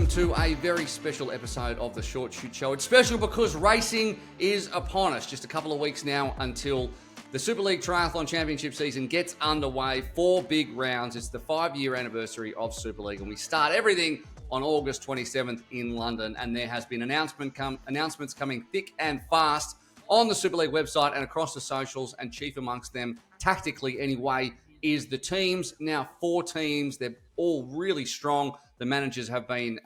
welcome to a very special episode of the Chute Show. It's special because racing is upon us. Just a couple of weeks now until the Super League Triathlon Championship season gets underway. 4 big rounds. It's the 5-year anniversary of Super League, and we start everything on August 27th in London. And there has been announcements coming thick and fast on the Super League website and across the socials, and chief amongst them, tactically anyway, is the teams. Now 4 teams. They're all really strong. The managers have been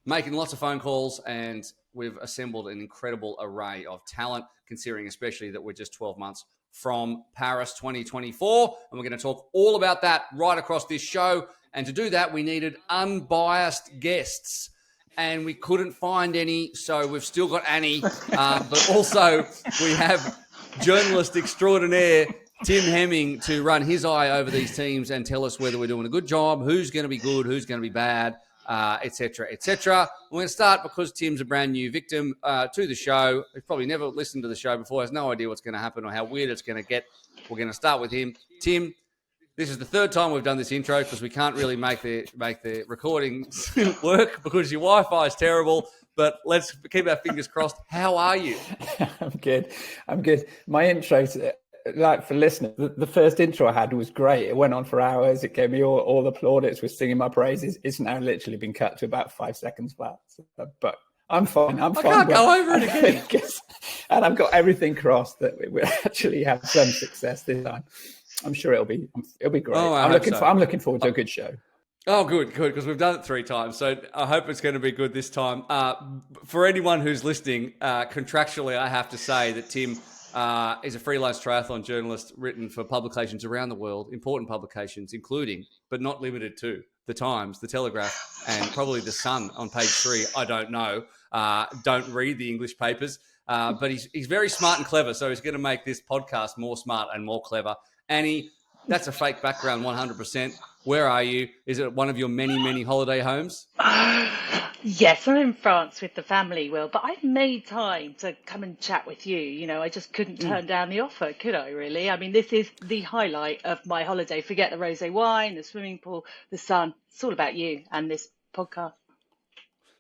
making lots of phone calls, and we've assembled an incredible array of talent, considering especially that we're just 12 months from Paris 2024. And we're going to talk all about that right across this show. And to do that, we needed unbiased guests, and we couldn't find any. So we've still got Annie, but also we have journalist extraordinaire Tim Hemming to run his eye over these teams and tell us whether we're doing a good job, who's going to be good, who's going to be bad, etc., etc. We're going to start because Tim's a brand new victim to the show. He's probably never listened to the show before, has no idea what's going to happen or how weird it's going to get. We're going to start with him. Tim, this is the 3rd time we've done this intro because we can't really make the recordings work because your Wi-Fi is terrible. But let's keep our fingers crossed. How are you? I'm good. My intro, like for listeners, the first intro I had was great. It went on for hours. It gave me all the plaudits with singing my praises. It's now literally been cut to about 5 seconds flat. But I'm fine. I can't go over it again. And I've got everything crossed that we actually have some success this time. I'm sure it'll be great. Oh, I'm looking forward to a good show. Oh, good, because we've done it 3 times. So I hope it's going to be good this time. For anyone who's listening, contractually, I have to say that Tim is a freelance triathlon journalist written for publications around the world, important publications, including, but not limited to, The Times, The Telegraph, and probably The Sun on page 3. I don't know. Don't read the English papers. But he's very smart and clever, so he's going to make this podcast more smart and more clever. Annie, that's a fake background 100%. Where are you? Is it one of your many, many holiday homes? Yes, I'm in France with the family, Will, but I've made time to come and chat with you. You know, I just couldn't turn down the offer, could I, really? I mean, this is the highlight of my holiday. Forget the rosé wine, the swimming pool, the sun. It's all about you and this podcast.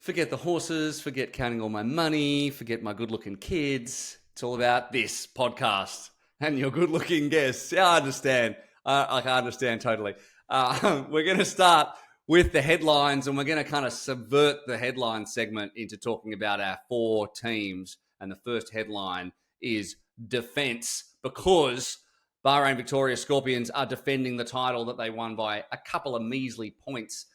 Forget the horses, forget counting all my money, forget my good-looking kids. It's all about this podcast and your good-looking guests. Yeah, I understand. I understand totally. We're going to start with the headlines, and we're going to kind of subvert the headline segment into talking about our 4 teams. And the first headline is defense, because Bahrain Victorious Scorpions are defending the title that they won by a couple of measly points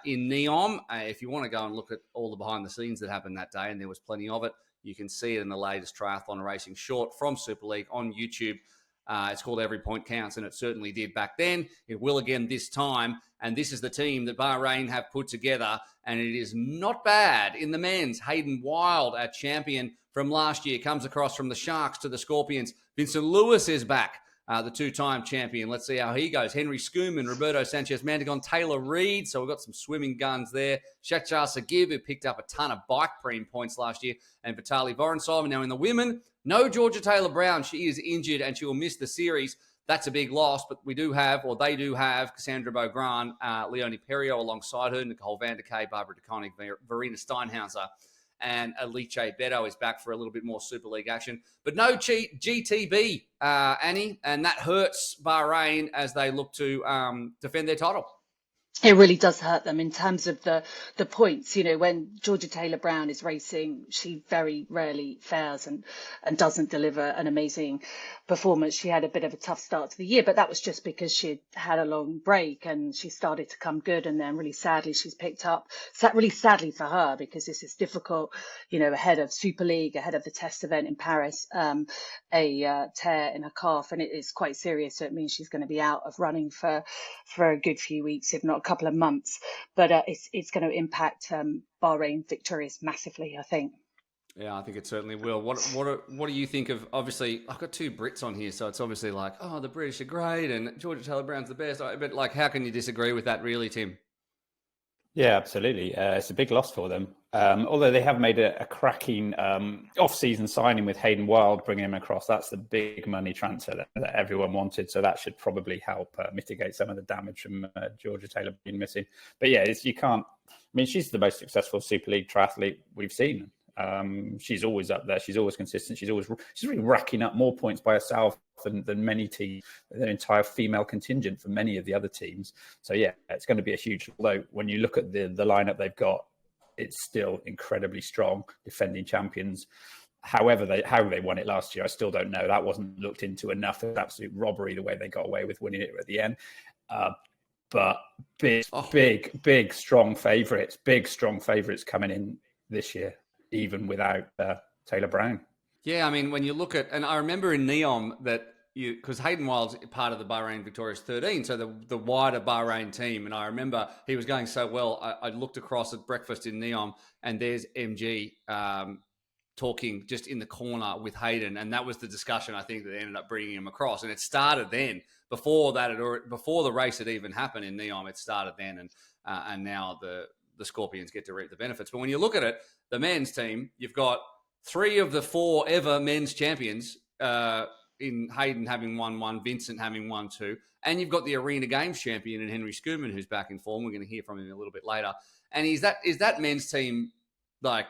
in Neom. If you want to go and look at all the behind the scenes that happened that day, and there was plenty of it, you can see it in the latest triathlon racing short from Super League on YouTube. It's called Every Point Counts, and it certainly did back then. It will again this time. And this is the team that Bahrain have put together, and it is not bad. In the men's, Hayden Wild, our champion from last year, comes across from the Sharks to the Scorpions. Vincent Luis is back, the 2-time champion. Let's see how he goes. Henry Schoeman, Roberto Sanchez-Mantegon, Taylor Reid. So we've got some swimming guns there. Shachar Sagib, who picked up a ton of bike preem points last year, and Vitaly Vorontsov. Now in the women, no Georgia Taylor-Brown. She is injured and she will miss the series. That's a big loss, but they do have Cassandra Bogran, Leonie Perriot alongside her, Nicole van der Kay, Barbara DeConnick, Verena Steinhauser, and Alice Beto is back for a little bit more Super League action. But no GTB, Annie, and that hurts Bahrain as they look to defend their title. It really does hurt them in terms of the points. You know, when Georgia Taylor-Brown is racing, she very rarely fails and doesn't deliver an amazing performance. She had a bit of a tough start to the year, but that was just because she had a long break and she started to come good. And then really sadly, she's picked up, really sadly for her, because this is difficult, you know, ahead of Super League, ahead of the test event in Paris, a tear in her calf, and it is quite serious. So it means she's going to be out of running for a good few weeks, if not a couple of months. But it's going to impact Bahrain Victorious massively, I think. Yeah, I think it certainly will. What do you think of, obviously, I've got 2 Brits on here, so it's obviously like, oh, the British are great and Georgia Taylor-Brown's the best. But, like, how can you disagree with that really, Tim? Yeah, absolutely. It's a big loss for them. Although they have made a cracking off-season signing with Hayden Wild, bringing him across. That's the big money transfer that everyone wanted. So that should probably help mitigate some of the damage from Georgia Taylor being missing. But yeah, you can't. I mean, she's the most successful Super League triathlete we've seen. She's always up there. She's always consistent. She's really racking up more points by herself than many teams, the entire female contingent for many of the other teams. So yeah, it's going to be a huge. Although when you look at the lineup they've got, it's still incredibly strong, defending champions. However, how they won it last year, I still don't know. That wasn't looked into enough. It was absolute robbery the way they got away with winning it at the end. But big, strong favourites. Big, strong favourites coming in this year, even without Taylor Brown. Yeah, I mean, when you look at, and I remember in Neom that because Hayden Wild's part of the Bahrain Victorious 13, so the wider Bahrain team, and I remember he was going so well. I looked across at breakfast in Neom, and there's MG talking just in the corner with Hayden, and that was the discussion I think that ended up bringing him across. And it started then. Before the race had even happened in Neom, it started then, and now the Scorpions get to reap the benefits. But when you look at it, the men's team, you've got 3 of the 4 ever men's champions, in Hayden having won 1, Vincent having won 2, and you've got the Arena Games champion in Henry Schoeman, who's back in form. We're going to hear from him a little bit later. And is that men's team like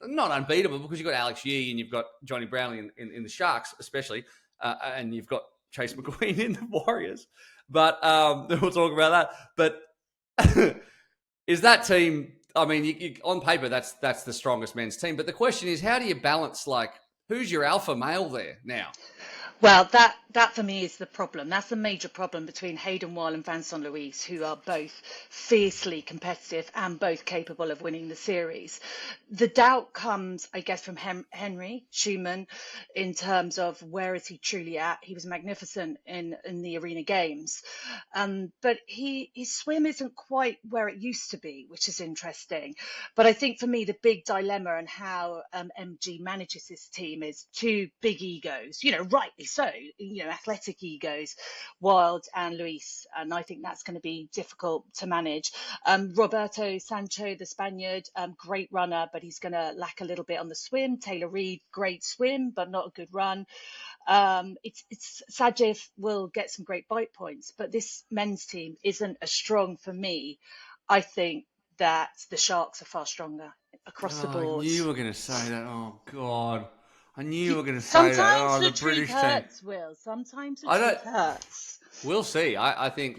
not unbeatable, because you've got Alex Yee and you've got Johnny Brownley in the Sharks, especially, and you've got Chase McQueen in the Warriors. But we'll talk about that. But is that team? I mean, you, on paper, that's the strongest men's team. But the question is, how do you balance, like, who's your alpha male there now? Well, that for me is the problem. That's the major problem between Hayden Weil and Vincent Luis, who are both fiercely competitive and both capable of winning the series. The doubt comes, I guess, from Henry Schoeman in terms of where is he truly at. He was magnificent in the Arena Games, but his swim isn't quite where it used to be, which is interesting. But I think for me, the big dilemma and how MG manages his team is 2 big egos, rightly so, athletic egos, Wild and Luis. And I think that's going to be difficult to manage. Roberto Sancho, the Spaniard, great runner, but he's going to lack a little bit on the swim. Taylor Reid, great swim, but not a good run. It's Sajev will get some great bite points, but this men's team isn't as strong for me. I think that the Sharks are far stronger across the board. I knew you were going to say that. Oh, God. I knew you were going to say that. Oh, the British team. Sometimes the truth hurts, Will. Sometimes the truth hurts. We'll see. I think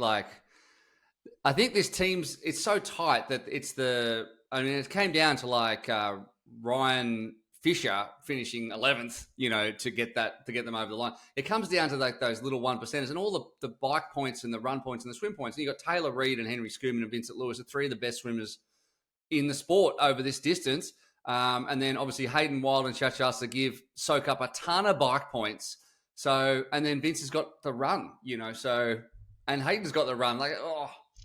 this team's, it's so tight that it came down to Ryan Fisher finishing 11th, to get them over the line. It comes down to those little 1%ers and all the bike points and the run points and the swim points. And you've got Taylor Reid and Henry Schoeman and Vincent Luis, the 3 of the best swimmers in the sport over this distance. And then obviously Hayden Wild and Chachasa soak up a ton of bike points. So, and then Vince has got the run, and Hayden's got the run.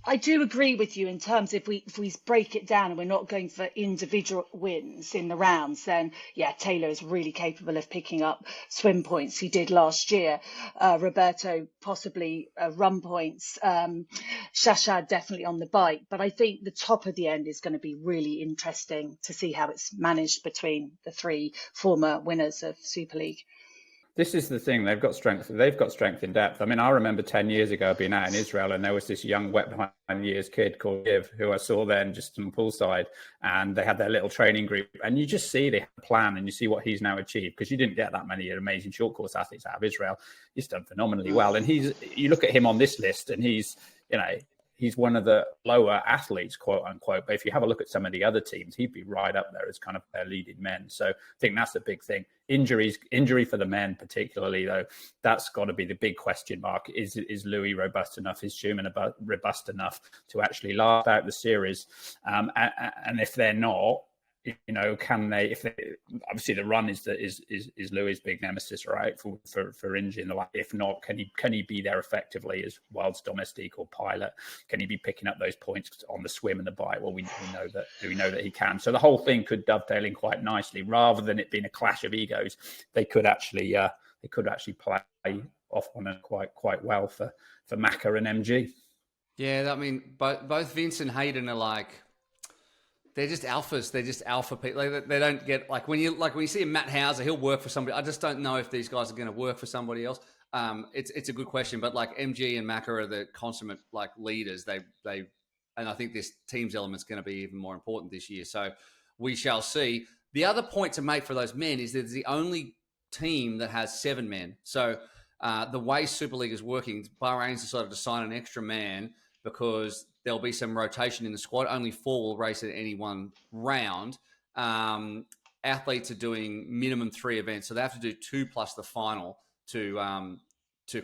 I do agree with you in terms if we break it down and we're not going for individual wins in the rounds, then yeah, Taylor is really capable of picking up swim points. He did last year. Roberto possibly run points. Shasha definitely on the bike. But I think the top of the end is going to be really interesting to see how it's managed between the 3 former winners of Super League. This is the thing. They've got strength. They've got strength in depth. I mean, I remember 10 years ago being out in Israel, and there was this young wet behind years kid called Giv, who I saw then just on poolside, and they had their little training group. And you just see they have a plan, and you see what he's now achieved, because you didn't get that many amazing short course athletes out of Israel. He's done phenomenally well. And you look at him on this list, and he's one of the lower athletes, quote unquote. But if you have a look at some of the other teams, he'd be right up there as kind of their leading men. So I think that's the big thing. Injury for the men, particularly, though, that's got to be the big question mark. Is Louis robust enough? Is Schumann robust enough to actually last out the series? And if they're not, can they? Obviously the run is Louis' big nemesis, right? For injury and the like. If not, can he be there effectively as Wild's domestique or pilot? Can he be picking up those points on the swim and the bike? Well, we know that he can. So the whole thing could dovetail in quite nicely, rather than it being a clash of egos. They could actually play off on it quite well for Macca and MG. Yeah, I mean, both Vince and Hayden are they're just alphas. They're just alpha people. They don't get when you see Matt Hauser, he'll work for somebody. I just don't know if these guys are going to work for somebody else. It's a good question, but MG and Macca are the consummate leaders. And I think this team's element is going to be even more important this year. So we shall see. The other point to make for those men is that it's the only team that has 7 men. So the way Super League is working, Bahrain's decided to sign an extra man because there'll be some rotation in the squad. Only 4 will race at any one round. Athletes are doing minimum 3 events, so they have to do 2 plus the final to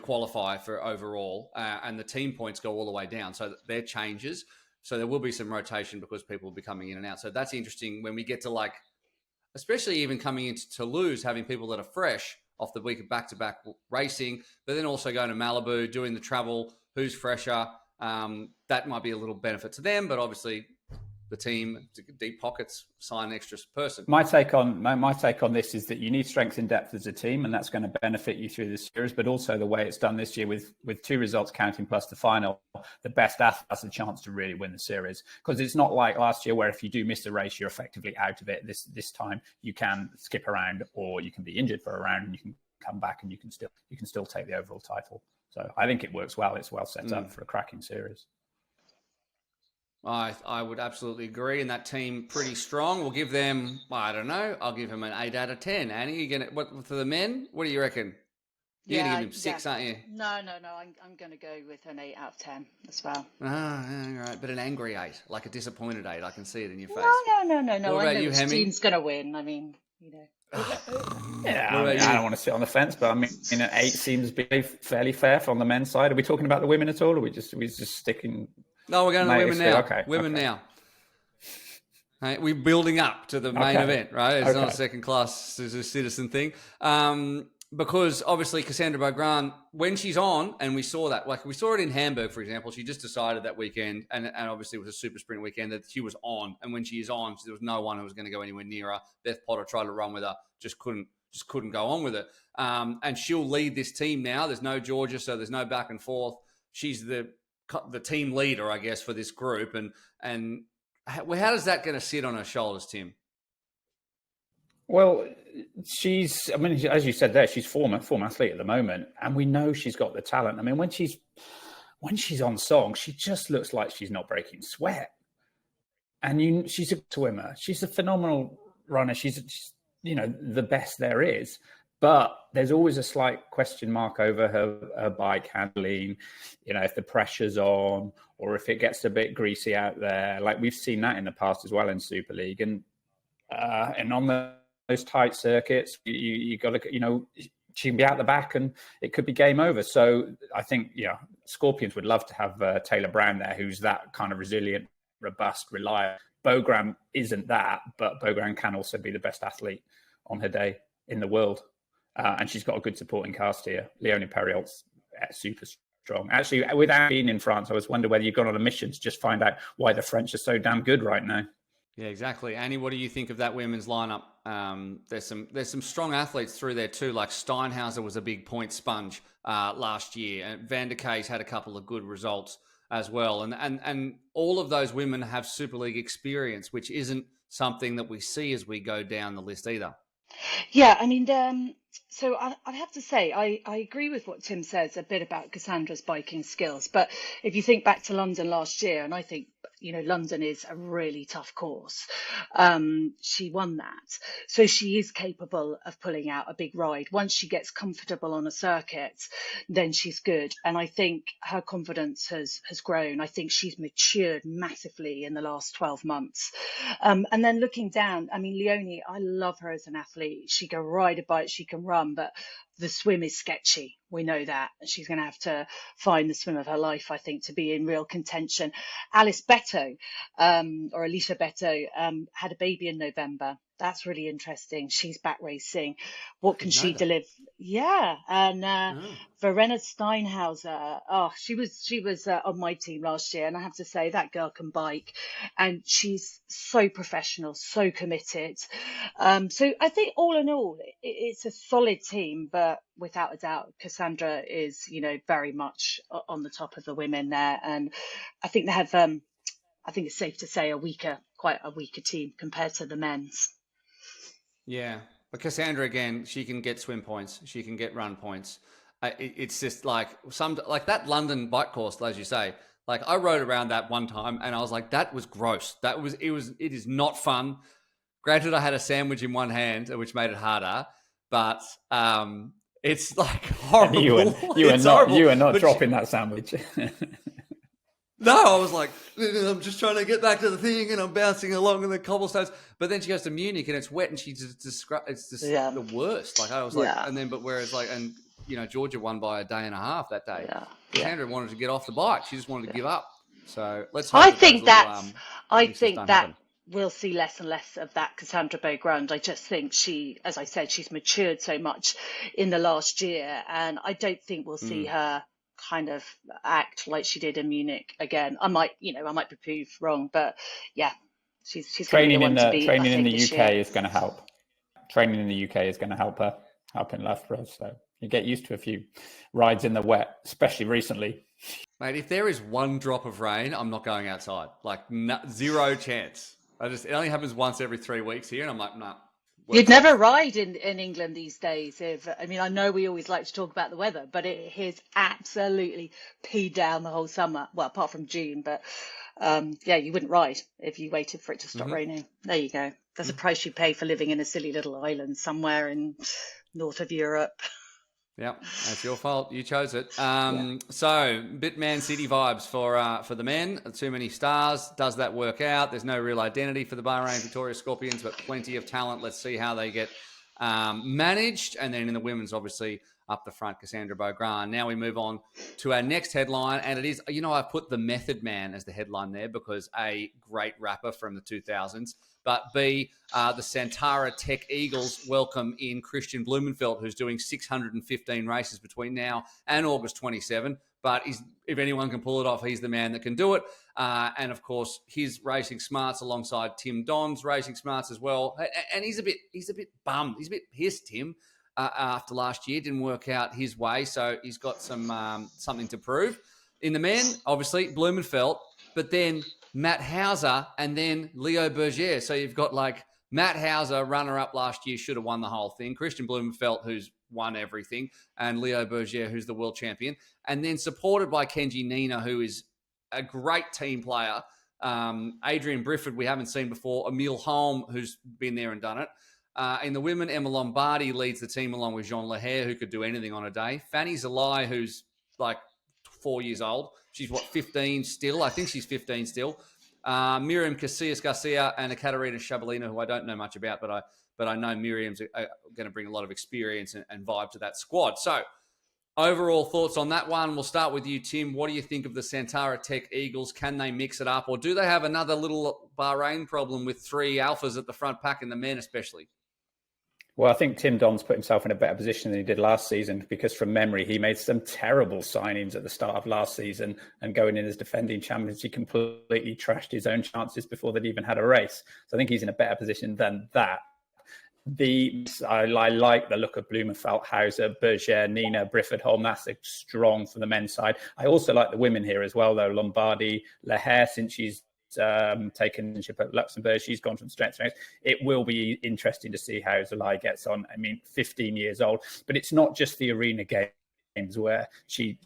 qualify for overall. And the team points go all the way down. So they're changes. So there will be some rotation because people will be coming in and out. So that's interesting when we get to especially even coming into Toulouse, having people that are fresh off the week of back-to-back racing, but then also going to Malibu, doing the travel, who's fresher. That might be a little benefit to them, but obviously the team, deep pockets, sign an extra person. My take on this is that you need strength in depth as a team, and that's going to benefit you through the series. But also the way it's done this year with 2 results counting plus the final, the best athlete has a chance to really win the series. Because it's not like last year where if you do miss a race, you're effectively out of it. This time you can skip around, or you can be injured for a round, and you can come back and you can still take the overall title. So I think it works well. It's well set up for a cracking series. I would absolutely agree. And that team pretty strong. We'll give them, I don't know, I'll give them an 8 out of 10. Annie, you gonna for the men? What do you reckon? You're gonna give them 6, aren't you? No. I'm gonna go with an 8 out of 10 as well. Ah, all right. But an angry 8, like a disappointed 8. I can see it in your face. No. What I about know you, which Hemming? team's gonna win. I mean, Yeah, I don't want to sit on the fence, but I mean, an 8 seems fairly fair from the men's side. Are we talking about the women at all? Or are we just sticking? No, we're going to the women now. Okay. Women now. Right, we're building up to the main event, right? It's not a second-class citizen thing. Because obviously Cassandra Beaugrand, when she's on, and we saw that, we saw it in Hamburg, for example, she just decided that weekend, and obviously it was a super sprint weekend, that she was on. And when she is on, there was no one who was going to go anywhere near her. Beth Potter tried to run with her, just couldn't go on with it. And she'll lead this team now. There's no Georgia, so there's no back and forth. She's the team leader, I guess, for this group. And how does that going to sit on her shoulders, Tim? Well, as you said there, she's former athlete at the moment, and we know she's got the talent. I mean, when she's on song, she just looks like she's not breaking sweat. And she's a swimmer. She's a phenomenal runner. She's the best there is. But there's always a slight question mark over her bike handling, if the pressure's on or if it gets a bit greasy out there. Like we've seen that in the past as well in Super League. And on those tight circuits, you got to, she can be out the back and it could be game over. So I think, Scorpions would love to have Taylor Brown there, who's that kind of resilient, robust, reliable. Beaugrand isn't that, but Beaugrand can also be the best athlete on her day in the world. And she's got a good supporting cast here. Leonie Perriolt's super strong. Actually, without being in France, I was wondering whether you've gone on a mission to just find out why the French are so damn good right now. Yeah, exactly. Annie, what do you think of that women's lineup? There's some strong athletes through there too. Like Steinhauser was a big point sponge last year, and Van der Keys had a couple of good results as well. And all of those women have Super League experience, which isn't something that we see as we go down the list either. Yeah, I mean, so I'd have to say I agree with what Tim says a bit about Cassandra's biking skills. But if you think back to London last year, and I think, London is a really tough course. She won that. So she is capable of pulling out a big ride. Once she gets comfortable on a circuit, then she's good. And I think her confidence has grown. I think she's matured massively in the last 12 months. And then looking down, I mean, Leonie, I love her as an athlete. She can ride a bike, she can run, but the swim is sketchy. We know that. She's going to have to find the swim of her life, I think, to be in real contention. Alice Beto, or Alicia Beto, had a baby in November. That's really interesting. She's back racing. What can she deliver? Yeah. And Verena Steinhauser, she was on my team last year, and I have to say that girl can bike, and she's so professional, so committed. So I think all in all, it's a solid team, but without a doubt, Cassandra is, very much on the top of the women there, and I think they have I think it's safe to say quite a weaker team compared to the men's. Yeah. But Cassandra, again, she can get swim points. She can get run points. It's just like that London bike course, as you say. Like I rode around that one time and I was like, that was gross. It is not fun. Granted, I had a sandwich in one hand, which made it harder, but it's like horrible. You are not dropping that sandwich. No, I was like, I'm just trying to get back to the thing, and I'm bouncing along in the cobblestones. But then she goes to Munich, and it's wet, and it's just the worst. Like I was like, and then Georgia won by a day and a half that day. Yeah. Cassandra wanted to get off the bike; she just wanted to give up. So let's. I think that we'll see less and less of that Cassandra Beaugrand. I just think as I said, she's matured so much in the last year, and I don't think we'll see her kind of act like she did in Munich again. I might be proved wrong, but yeah, she's training in the UK is going to help. Training in the UK is going to help her up in Loughborough. So you get used to a few rides in the wet, especially recently. Mate, if there is one drop of rain, I'm not going outside. Like zero chance. It only happens once every 3 weeks here, and I'm like, nah. You'd never ride in England these days. I know we always like to talk about the weather, but it has absolutely peed down the whole summer. Well, apart from June, but you wouldn't ride if you waited for it to stop raining. There you go. That's a price you pay for living in a silly little island somewhere in north of Europe. Yeah, that's your fault. You chose it. So, bit Man City vibes for the men. Too many stars. Does that work out? There's no real identity for the Bahrain Victorious Scorpions, but plenty of talent. Let's see how they get managed. And then in the women's, obviously, up the front, Cassandra Beaugrand. Now we move on to our next headline, and it is, I've put the Method Man as the headline there because A, great rapper from the 2000s, but B, the Antara Tech Eagles welcome in Kristian Blummenfelt, who's doing 615 races between now and August 27. But if anyone can pull it off, he's the man that can do it. And, of course, his racing smarts alongside Tim Don's racing smarts as well. And he's a bit bummed. He's a bit pissed, Tim, after last year. Didn't work out his way, so he's got something to prove. In the men, obviously, Blumenfell, but then Matt Hauser, and then Leo Berger. So you've got like Matt Hauser, runner-up last year, should have won the whole thing. Kristian Blummenfelt, who's won everything, and Leo Berger, who's the world champion. And then supported by Kenji Nina, who is a great team player. Adrian Brifford, we haven't seen before. Emile Holm, who's been there and done it. In the women, Emma Lombardi leads the team along with Jean Lehair, who could do anything on a day. Fanni Zalai, who's like 4 years old. She's 15 still? I think she's 15 still. Miriam Casillas Garcia and Ekaterina Shabalina, who I don't know much about, but I know Miriam's going to bring a lot of experience and vibe to that squad. So, overall thoughts on that one. We'll start with you, Tim. What do you think of the Antara Tech Eagles? Can they mix it up, or do they have another little Bahrain problem with three alphas at the front pack and the men especially? Well, I think Tim Don's put himself in a better position than he did last season because from memory, he made some terrible signings at the start of last season and going in as defending champions, he completely trashed his own chances before they'd even had a race. So I think he's in a better position than that. I like the look of Blumenfeld, Hauser, Berger, Nina, Brifford, Holm. That's strong for the men's side. I also like the women here as well, though. Lombardi, Lehair, since she's taken ownership at Luxembourg, she's gone from strength to strength. It will be interesting to see how Zalai gets on. 15 years old, but it's not just the arena games where she,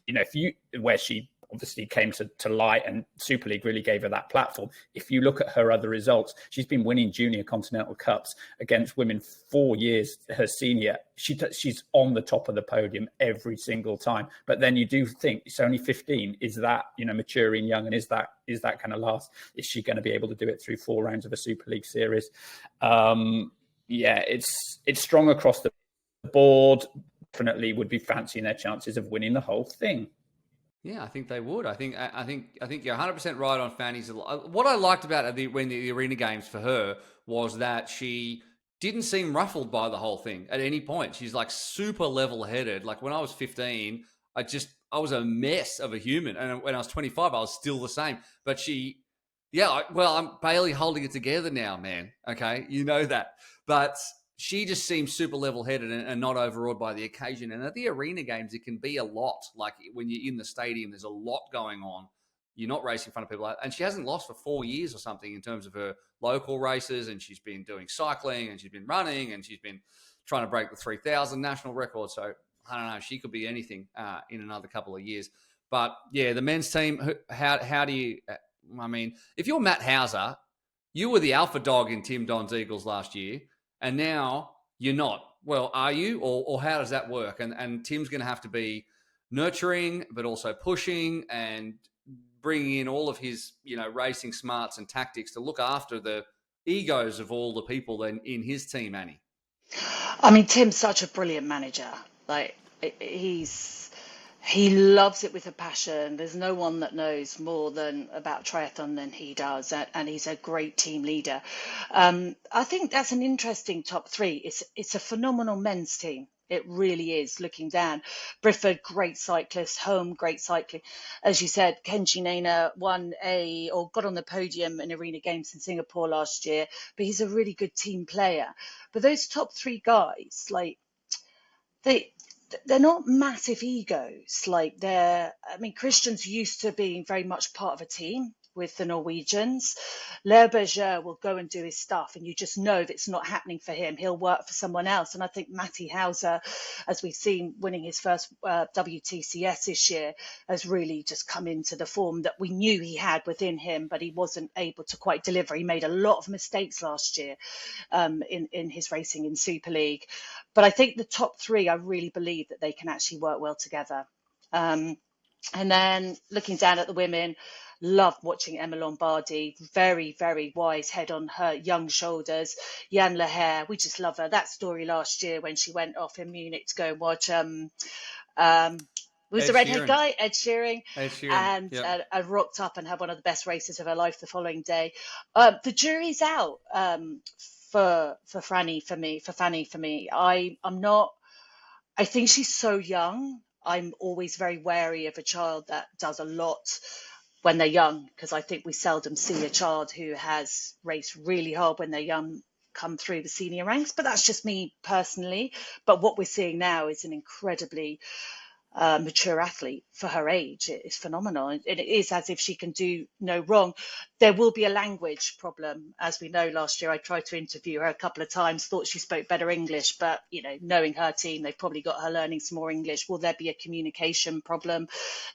where she obviously came to light, and Super League really gave her that platform. If you look at her other results, she's been winning junior continental cups against women 4 years her senior. She's on the top of the podium every single time. But then you do think it's only 15. Is that, maturing young, and is that going to last? Is she going to be able to do it through 4 rounds of a Super League series? It's strong across the board. Definitely would be fancying their chances of winning the whole thing. Yeah, I think they would. I think you're 100% right on Fanny's. What I liked about when the arena games for her was that she didn't seem ruffled by the whole thing at any point. She's like super level-headed. Like when I was 15, I was a mess of a human, and when I was 25, I was still the same. But I'm barely holding it together now, man. Okay, you know that, but she just seems super level-headed and not overawed by the occasion. And at the arena games, it can be a lot. Like when you're in the stadium, there's a lot going on. you're not racing in front of people. And she hasn't lost for 4 years or something in terms of her local races. And she's been doing cycling and she's been running and she's been trying to break the 3,000 national record. So I don't know, she could be anything in another couple of years. But yeah, the men's team, how do you, I mean, if you're Matt Hauser, you were the alpha dog in Tim Don's Eagles last year, and now you're not. Well, are you? Or how does that work? And Tim's going to have to be nurturing, but also pushing and bringing in all of his, racing smarts and tactics to look after the egos of all the people in his team, Annie. I mean, Tim's such a brilliant manager. Like, he loves it with a passion. There's no one that knows more about triathlon than he does, and he's a great team leader. I think that's an interesting top three. It's a phenomenal men's team. It really is. Looking down, Brifford, great cyclist. Home, great cycling. As you said, Kenji Naina got on the podium in Arena Games in Singapore last year, but he's a really good team player. But those top three guys, like, they're not massive egos. Like, Kristian's used to being very much part of a team with the Norwegians. Lerberger will go and do his stuff, and you just know that it's not happening for him. He'll work for someone else. And I think Matty Hauser, as we've seen winning his first WTCS this year, has really just come into the form that we knew he had within him, but he wasn't able to quite deliver. He made a lot of mistakes last year in his racing in Super League. But I think the top three, I really believe that they can actually work well together. And then looking down at the women, loved watching Emma Lombardi. Very, very wise head on her young shoulders. Jan Leher, we just love her. That story last year when she went off in Munich to go and watch was the redhead guy, Ed Sheeran, and yep. Rocked up and had one of the best races of her life the following day. The jury's out for Fanni for me. I think she's so young. I'm always very wary of a child that does a lot when they're young, because I think we seldom see a child who has raced really hard when they're young come through the senior ranks. But that's just me personally. But what we're seeing now is an incredibly mature athlete for her age. It is phenomenal. And it is as if she can do no wrong. There will be a language problem. As we know, last year I tried to interview her a couple of times, thought she spoke better English, but knowing her team, they've probably got her learning some more English. Will there be a communication problem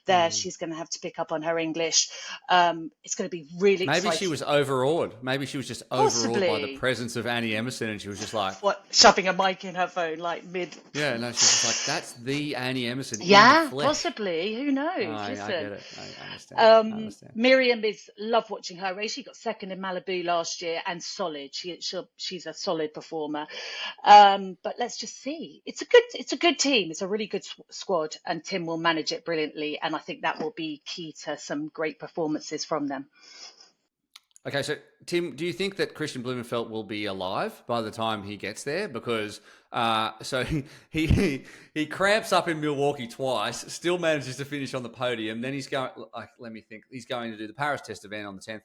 there? She's going to have to pick up on her English. It's going to be really Maybe exciting. She was overawed. Maybe she was just overawed by the presence of Annie Emmerson, and she was just like, shoving a mic in her phone like mid. Yeah, no, she was like, that's the Annie Emmerson. Yeah, possibly. Who knows? I get it. I understand. Miriam love watching her race. She got second in Malibu last year and solid. She's a solid performer. But let's just see. It's a good team. It's a really good squad, and Tim will manage it brilliantly. And I think that will be key to some great performances from them. Okay, so Tim, do you think that Kristian Blummenfelt will be alive by the time he gets there? Because so he cramps up in Milwaukee twice, still manages to finish on the podium. Then he's going. Let me think. He's going to do the Paris test event on the 10th.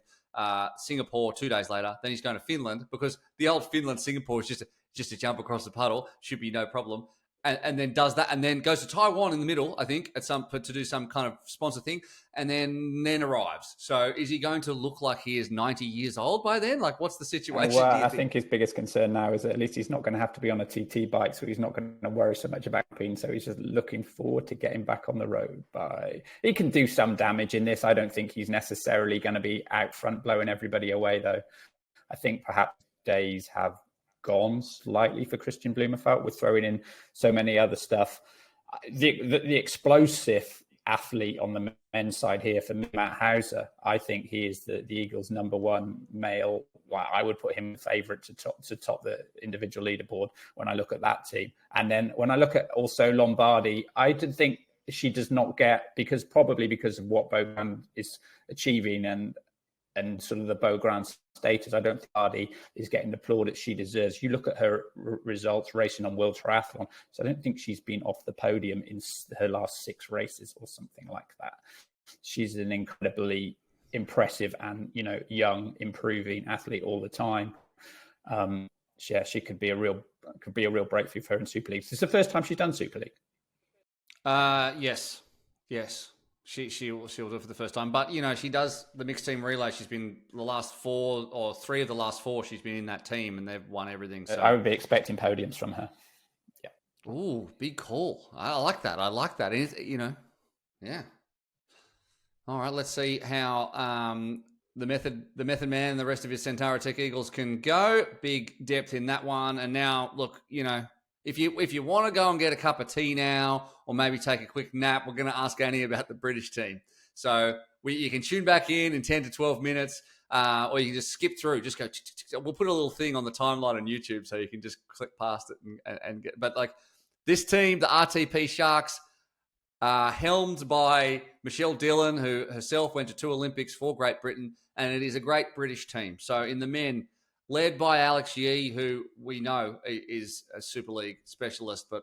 Singapore 2 days later. Then he's going to Finland, because the old Finland-Singapore is just a jump across the puddle. Should be no problem. And then does that, and then goes to Taiwan in the middle, I think, to do some kind of sponsor thing, and then arrives. So is he going to look like he is 90 years old by then? Like, what's the situation? Well, I think his biggest concern now is that at least he's not going to have to be on a TT bike, so he's not going to worry so much about pain. So he's just looking forward to getting back on the road. He can do some damage in this. I don't think he's necessarily going to be out front blowing everybody away, though. I think perhaps days have gone slightly for Kristian Blummenfelt with throwing in so many other stuff. The explosive athlete on the men's side here for Matt Hauser, I think he is the Eagles' number one male. Well, I would put him favourite to top the individual leaderboard when I look at that team. And then when I look at also Lombardi, I did think she does not get, because of what Bogan is achieving and sort of the Beau Grand status, I don't think Hardy is getting the plaudits she deserves. You look at her results racing on World Triathlon, so I don't think she's been off the podium in her last 6 races or something like that. She's an incredibly impressive and young, improving athlete all the time. She could be a real breakthrough for her in Super League. This is the first time she's done Super League. Yes. she'll do it for the first time. But, she does the mixed team relay. She's been the last 4 or 3 of the last 4. She's been in that team and they've won everything. So I would be expecting podiums from her. Yeah. Ooh, big call. I like that. Yeah. All right, let's see how the method man and the rest of his Antara Tech Eagles can go. Big depth in that one. And now, look, if you want to go and get a cup of tea now, or maybe take a quick nap, we're going to ask Annie about the British team. So you can tune back in 10 to 12 minutes, or you can just skip through. Just go. We'll put a little thing on the timeline on YouTube so you can just click past it and get. But like this team, the RTP Sharks, helmed by Michelle Dillon, who herself went to 2 Olympics for Great Britain, and it is a great British team. So in the men, led by Alex Yee, who we know is a Super League specialist, but,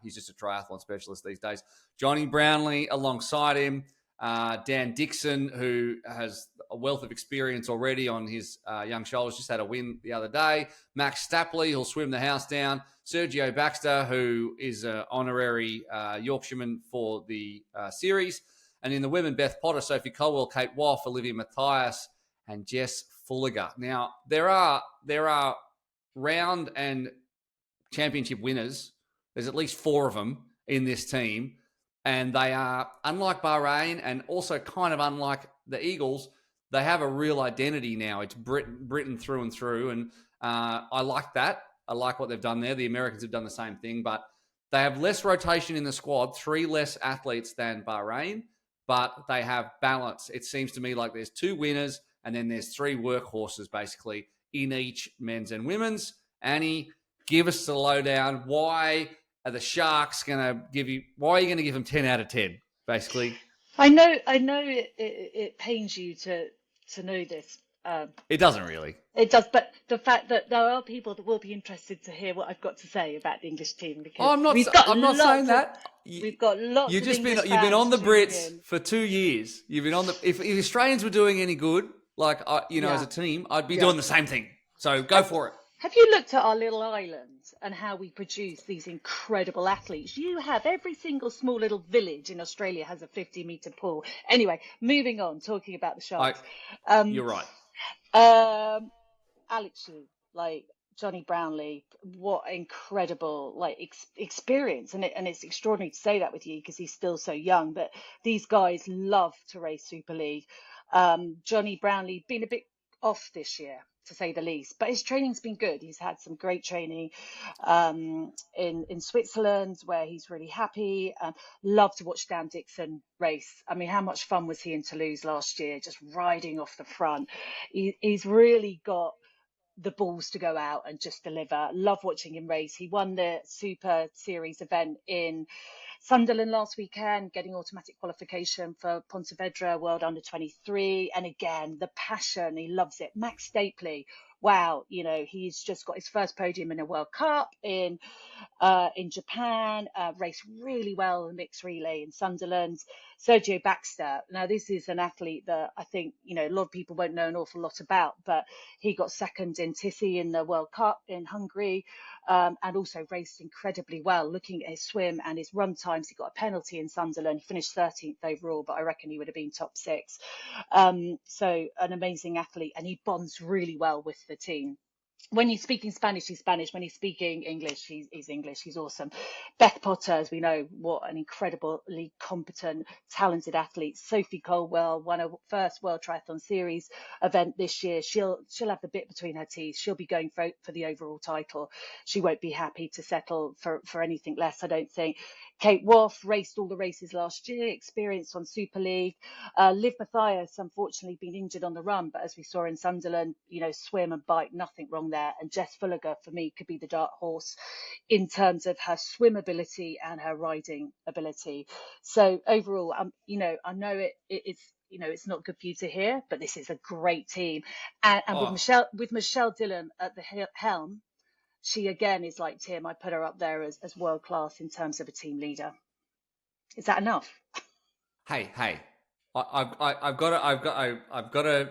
he's just a triathlon specialist these days. Johnny Brownley alongside him. Dan Dixon, who has a wealth of experience already on his young shoulders, just had a win the other day. Max Stapley, who'll swim the house down. Sergio Baxter, who is an honorary Yorkshireman for the series. And in the women, Beth Potter, Sophie Colwell, Kate Woff, Olivia Matthias, and Jess Fulliger. Now, there are round and championship winners. There's at least 4 of them in this team. And they are, unlike Bahrain and also kind of unlike the Eagles, they have a real identity now. It's Britain through and through. And I like that. I like what they've done there. The Americans have done the same thing, but they have less rotation in the squad, 3 less athletes than Bahrain, but they have balance. It seems to me like there's 2 winners and then there's 3 workhorses basically in each men's and women's. Annie, give us the lowdown. Why are the Sharks going to give you? Why are you going to give them 10 out of 10? Basically, I know. It pains you to know this. It doesn't really. It does, but the fact that there are people that will be interested to hear what I've got to say about the English team, because I'm not saying that. We've got lots. You've been on the Brits for 2 years. You've been on the. If Australians were doing any good, like as a team, I'd be doing the same thing. So go for it. Have you looked at our little island and how we produce these incredible athletes? You have every single small little village in Australia has a 50-meter pool. Anyway, moving on, talking about the Sharks. You're right. Alex Yu, like Johnny Brownlee, what incredible experience, and it's extraordinary to say that with you because he's still so young. But these guys love to race Super League. Johnny Brownlee been a bit off this year, to say the least, but his training's been good. He's had some great training in Switzerland, where he's really happy. Love to watch Dan Dixon race. I mean, how much fun was he in Toulouse last year, just riding off the front? He's really got the balls to go out and just deliver. Love watching him race. He won the Super Series event in Sunderland last weekend, getting automatic qualification for Pontevedra World Under 23. And again, the passion, he loves it. Max Stapley, wow, he's just got his first podium in a World Cup in Japan, raced really well in the mixed relay in Sunderland. Sergio Baxter, now this is an athlete that I think, a lot of people won't know an awful lot about, but he got second in Tissy in the World Cup in Hungary, and also raced incredibly well. Looking at his swim and his run times, he got a penalty in Sunderland. He finished 13th overall, but I reckon he would have been top 6. So an amazing athlete, and he bonds really well with the team. When he's speaking Spanish, he's Spanish. When he's speaking English, he's English. He's awesome. Beth Potter, as we know, what an incredibly competent, talented athlete. Sophie Colwell won her first World Triathlon Series event this year. She'll have the bit between her teeth. She'll be going for the overall title. She won't be happy to settle for anything less, I don't think. Kate Woff raced all the races last year, experienced on Super League. Liv Matthias, unfortunately, been injured on the run, but as we saw in Sunderland, swim and bike, nothing wrong there. And Jess Fulliger, for me, could be the dark horse in terms of her swim ability and her riding ability. So overall, I know it's not good for you to hear, but this is a great team. And with Michelle Dillon at the helm, she again is like Tim. I put her up there as world class in terms of a team leader. Is that enough? Hey, I've got to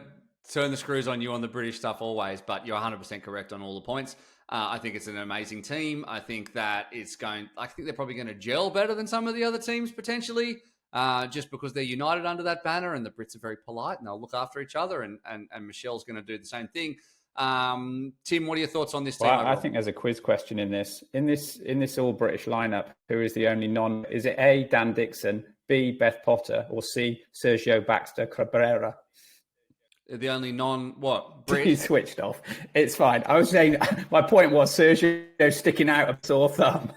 turn the screws on you on the British stuff always, but you're 100% correct on all the points. I think it's an amazing team. I think that I think they're probably going to gel better than some of the other teams potentially. just because they're united under that banner, and the Brits are very polite and they'll look after each other, and Michelle's going to do the same thing. Tim, what are your thoughts on this team? Well, I think there's a quiz question in this. In this all British lineup, who is the only non? Is it A, Dan Dixon, B, Beth Potter, or C, Sergio Baxter Cabrera? The only non-what? He switched off. It's fine. I was saying, my point was Sergio sticking out a sore thumb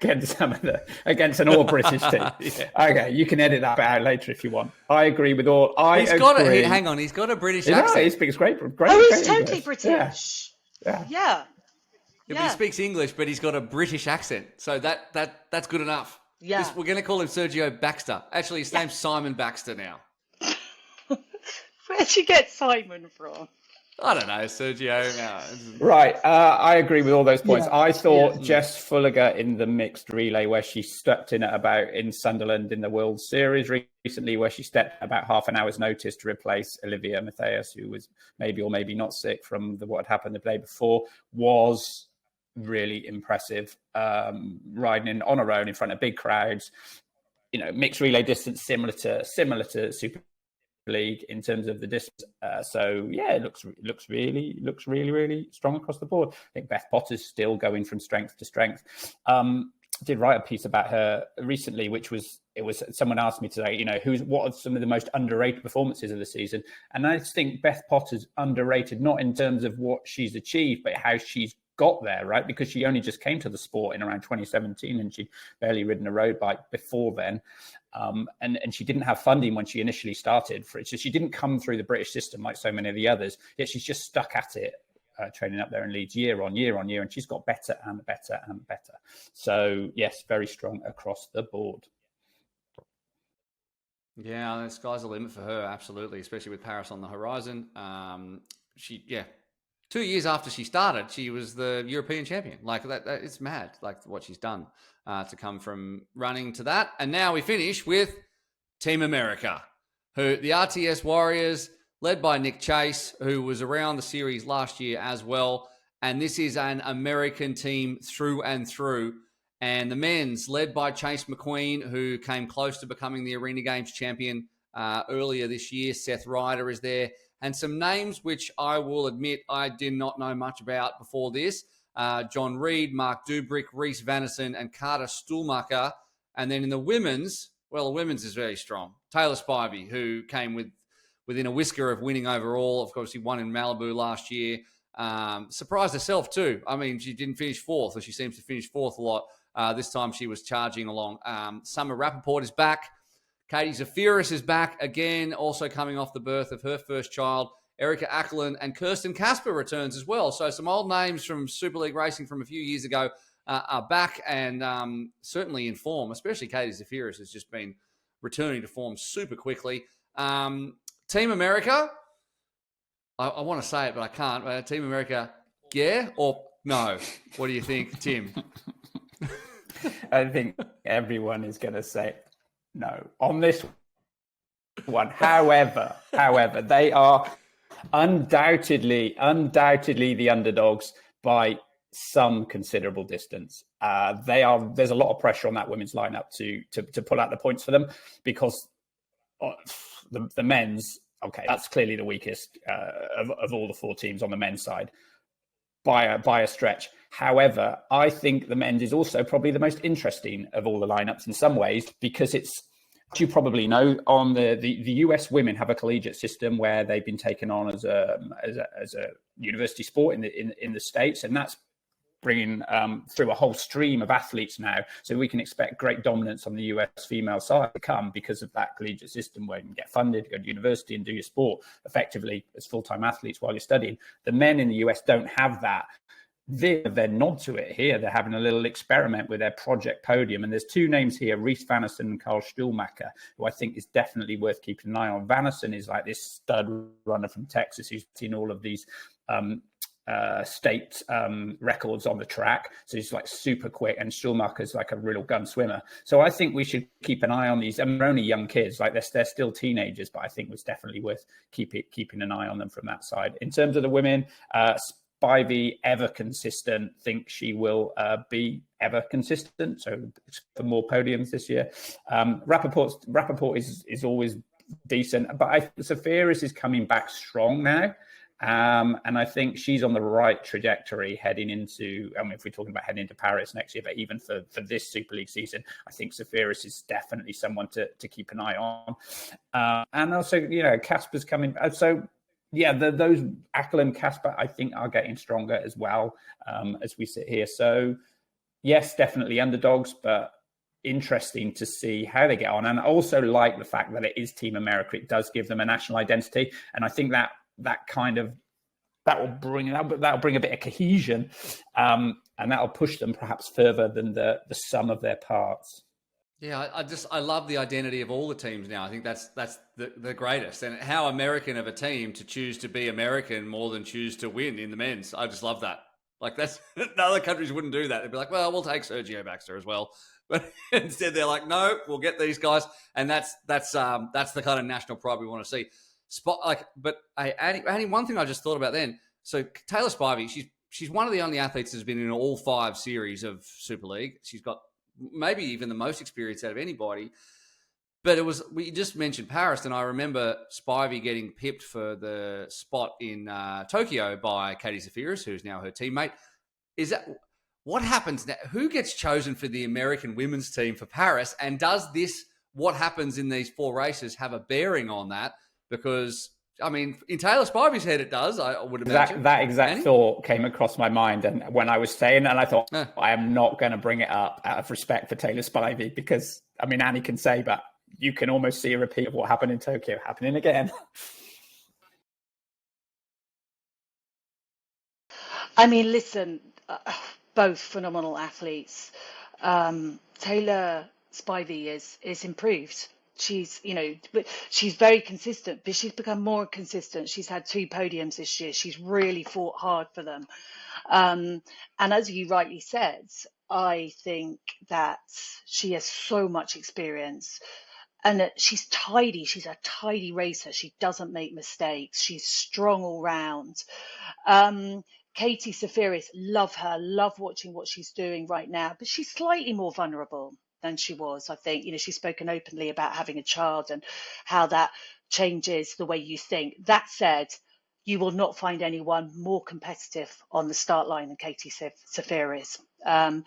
against an all-British team. Yeah. Okay, you can edit that out later if you want. I agree with all. Hang on, he's got a British accent. He speaks great. He's totally British. Yeah. But he speaks English, but he's got a British accent. So that's good enough. Yeah. We're going to call him Sergio Baxter. Actually, his name's Simon Baxter now. Where'd you get Simon from? I don't know, Sergio. Right. I agree with all those points. Yeah. I thought Jess Fulliger in the mixed relay, where she stepped in in Sunderland in the World Series recently, where she stepped about half an hour's notice to replace Olivia Matthias, who was maybe or maybe not sick from what had happened the day before, was really impressive. Riding on her own in front of big crowds, mixed relay distance similar to Super League in terms of the distance. It looks really strong across the board. I think Beth Potter's still going from strength to strength. Did write a piece about her recently, which was someone asked me today, what are some of the most underrated performances of the season? And I think Beth Potter's underrated, not in terms of what she's achieved, but how she's got there, right? Because she only just came to the sport in around 2017 and she'd barely ridden a road bike before then. And she didn't have funding when she initially started for it. So she didn't come through the British system like so many of the others, yet she's just stuck at it, training up there in Leeds year on year, and she's got better and better and better. So yes, very strong across the board. Yeah, the sky's the limit for her, absolutely, especially with Paris on the horizon. 2 years after she started, she was the European champion. Like that it's mad, like what she's done to come from running to that. And now we finish with Team America, who the RTS Warriors, led by Nick Chase, who was around the series last year as well. And this is an American team through and through. And the men's, led by Chase McQueen, who came close to becoming the Arena Games champion earlier this year. Seth Ryder is there. And some names which I will admit I did not know much about before this. John Reed, Mark Dubrick, Reese Vanason, and Carter Stuhlmacher. And then in the women's, the women's is very strong. Taylor Spivey, who came within a whisker of winning overall. Of course, he won in Malibu last year. Surprised herself too. I mean, she didn't finish fourth, or she seems to finish fourth a lot. This time she was charging along. Summer Rappaport is back. Katie Zafiris is back again, also coming off the birth of her first child. Erica Ackerlund and Kirsten Casper returns as well. So some old names from Super League Racing from a few years ago are back and certainly in form, especially Katie Zafiris has just been returning to form super quickly. Team America, I want to say it, but I can't. Team America, yeah or no? What do you think, Tim? I think everyone is going to say no on this one. However, they are undoubtedly the underdogs by some considerable distance. There's a lot of pressure on that women's lineup to pull out the points for them, because the men's, okay, that's clearly the weakest of all the four teams on the men's side by a stretch. However, I think the men's is also probably the most interesting of all the lineups in some ways, because it's, as you probably know, on the US women have a collegiate system where they've been taken on as a university sport in the States, and that's bringing through a whole stream of athletes now. So we can expect great dominance on the US female side to come because of that collegiate system where you can get funded, go to university and do your sport effectively as full-time athletes while you're studying. The men in the US don't have that. They're nod to it here. They're having a little experiment with their project podium. And there's two names here, Reese Vanason and Carl Stuhlmacher, who I think is definitely worth keeping an eye on. Vanason is like this stud runner from Texas who's seen all of these state records on the track. So he's like super quick, and Stuhlmacher's like a real gun swimmer. So I think we should keep an eye on these. I mean, they're only young kids, like they're still teenagers, but I think it's definitely worth keeping an eye on them from that side. In terms of the women, Spivey ever consistent? Think she will be ever consistent? So for more podiums this year. Rappaport is always decent, but Safiris is coming back strong now. And I think she's on the right trajectory heading into, if we're talking about heading into Paris next year, but even for this Super League season, I think Safiris is definitely someone to keep an eye on. And also, Casper's coming. So, those Ackle and Casper, I think, are getting stronger as well as we sit here. So, yes, definitely underdogs, but interesting to see how they get on. And I also like the fact that it is Team America. It does give them a national identity. And I think that will bring a bit of cohesion, and that'll push them perhaps further than the sum of their parts. Yeah, I love the identity of all the teams now. I think that's the greatest, and how American of a team to choose to be American more than choose to win in the men's. I just love that. Like that's other countries wouldn't do that. They'd be like, well, we'll take Sergio Baxter as well, but instead they're like, no, we'll get these guys, and that's the kind of national pride we want to see. But Annie, one thing I just thought about then. So Taylor Spivey, she's one of the only athletes that's been in all 5 series of Super League. She's got maybe even the most experience out of anybody. But we just mentioned Paris, and I remember Spivey getting pipped for the spot in Tokyo by Katie Zafiris, who's now her teammate. Is that what happens now? Who gets chosen for the American women's team for Paris? And does what happens in these 4 races have a bearing on that? Because, I mean, in Taylor Spivey's head, it does, I would imagine. That exact thought came across my mind. And when I was saying, and I thought, I am not going to bring it up out of respect for Taylor Spivey, because, I mean, Annie can say, but you can almost see a repeat of what happened in Tokyo happening again. I mean, listen, both phenomenal athletes. Taylor Spivey is improved. She's very consistent, but she's become more consistent. She's had 2 podiums this year. She's really fought hard for them. And as you rightly said, I think that she has so much experience and that she's tidy. She's a tidy racer. She doesn't make mistakes. She's strong all round. Katie Zafiris, love her, love watching what she's doing right now, but she's slightly more vulnerable than she was. I think, she's spoken openly about having a child and how that changes the way you think. That said, you will not find anyone more competitive on the start line than Katie Zafiris. And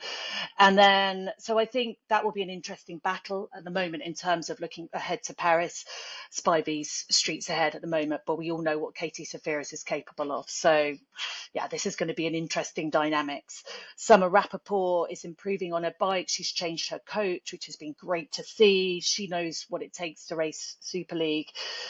then, so I think that will be an interesting battle at the moment in terms of looking ahead to Paris. Spivey's streets ahead at the moment, but we all know what Katie Zafiris is capable of. So, yeah, this is going to be an interesting dynamics. Summer Rappaport is improving on her bike. She's changed her coach, which has been great to see. She knows what it takes to race Super League.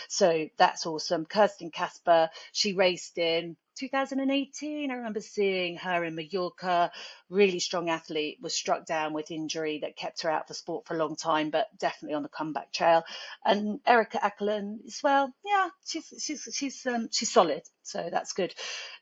So that's awesome. Kirsten Casper, she raced in 2018, I remember seeing her in Mallorca, really strong athlete, was struck down with injury that kept her out of the sport for a long time, but definitely on the comeback trail. And Erica Ackland as well, yeah, she's solid, so that's good.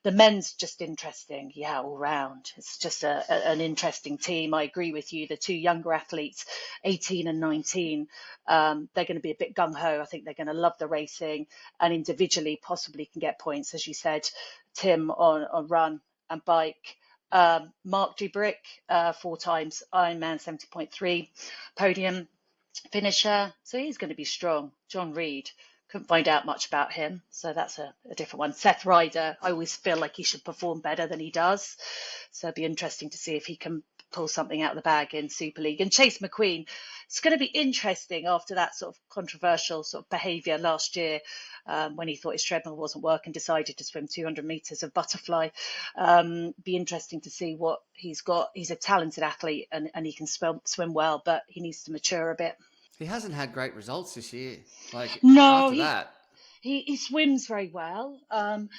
The men's just interesting, yeah, all round. It's just an interesting team. I agree with you. The 2 younger athletes, 18 and 19, they're going to be a bit gung-ho. I think they're going to love the racing and individually possibly can get points, as you said, Tim, on run and bike. Mark Dubrick, 4 times Ironman 70.3 podium finisher. So he's going to be strong. John Reed, couldn't find out much about him. So that's a different one. Seth Ryder, I always feel like he should perform better than he does. So it'd be interesting to see if he can pull something out of the bag in Super League. And Chase McQueen, it's going to be interesting after that sort of controversial sort of behaviour last year, when he thought his treadmill wasn't working, decided to swim 200 metres of butterfly. Be interesting to see what he's got. He's a talented athlete and he can swim well, but he needs to mature a bit. He hasn't had great results this year. He swims very well. And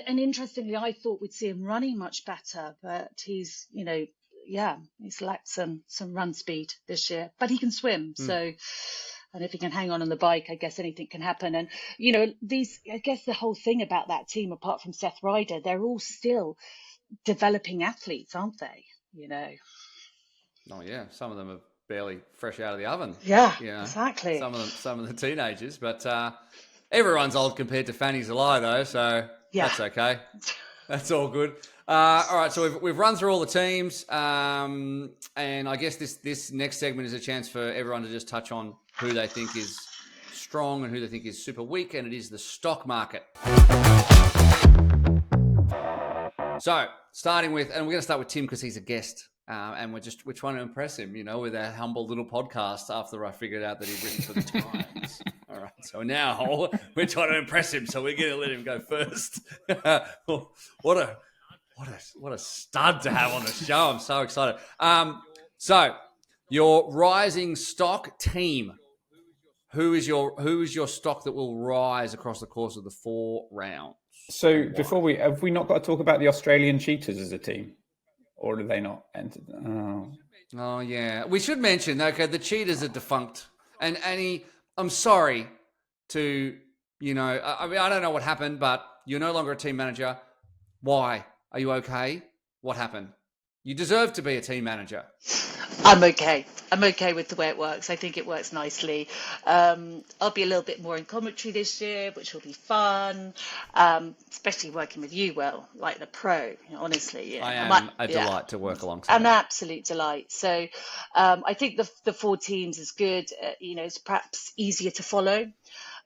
interestingly, I thought we'd see him running much better, but he's lacked some run speed this year, but he can swim. So, and if he can hang on the bike, I guess anything can happen. And, I guess the whole thing about that team, apart from Seth Ryder, they're all still developing athletes, aren't they? Oh yeah. Some of them are barely fresh out of the oven. Yeah, exactly. Some of the teenagers, but everyone's old compared to Fanni Zalai though. So that's okay. That's all good. All right, so we've run through all the teams, and I guess this next segment is a chance for everyone to just touch on who they think is strong and who they think is super weak, and it is the stock market. So, starting with, and we're going to start with Tim because he's a guest, and we're trying to impress him, with our humble little podcast after I figured out that he'd written for the Times. All right, so now we're trying to impress him, so we're going to let him go first. What a stud to have on the show! I'm so excited. So your rising stock team. Who is your stock that will rise across the course of the 4 rounds? So have we not got to talk about the Australian cheaters as a team, or do they not enter? Oh yeah, we should mention. Okay, the cheaters are defunct, and Annie, I'm sorry to I mean I don't know what happened, but you're no longer a team manager. Why? Are you okay? What happened? You deserve to be a team manager. I'm okay. I'm okay with the way it works. I think it works nicely. I'll be a little bit more in commentary this year, which will be fun, especially working with you, Will, like the pro, honestly. Yeah. I am a delight to work alongside. An absolute delight. So I think the 4 teams is good. It's perhaps easier to follow,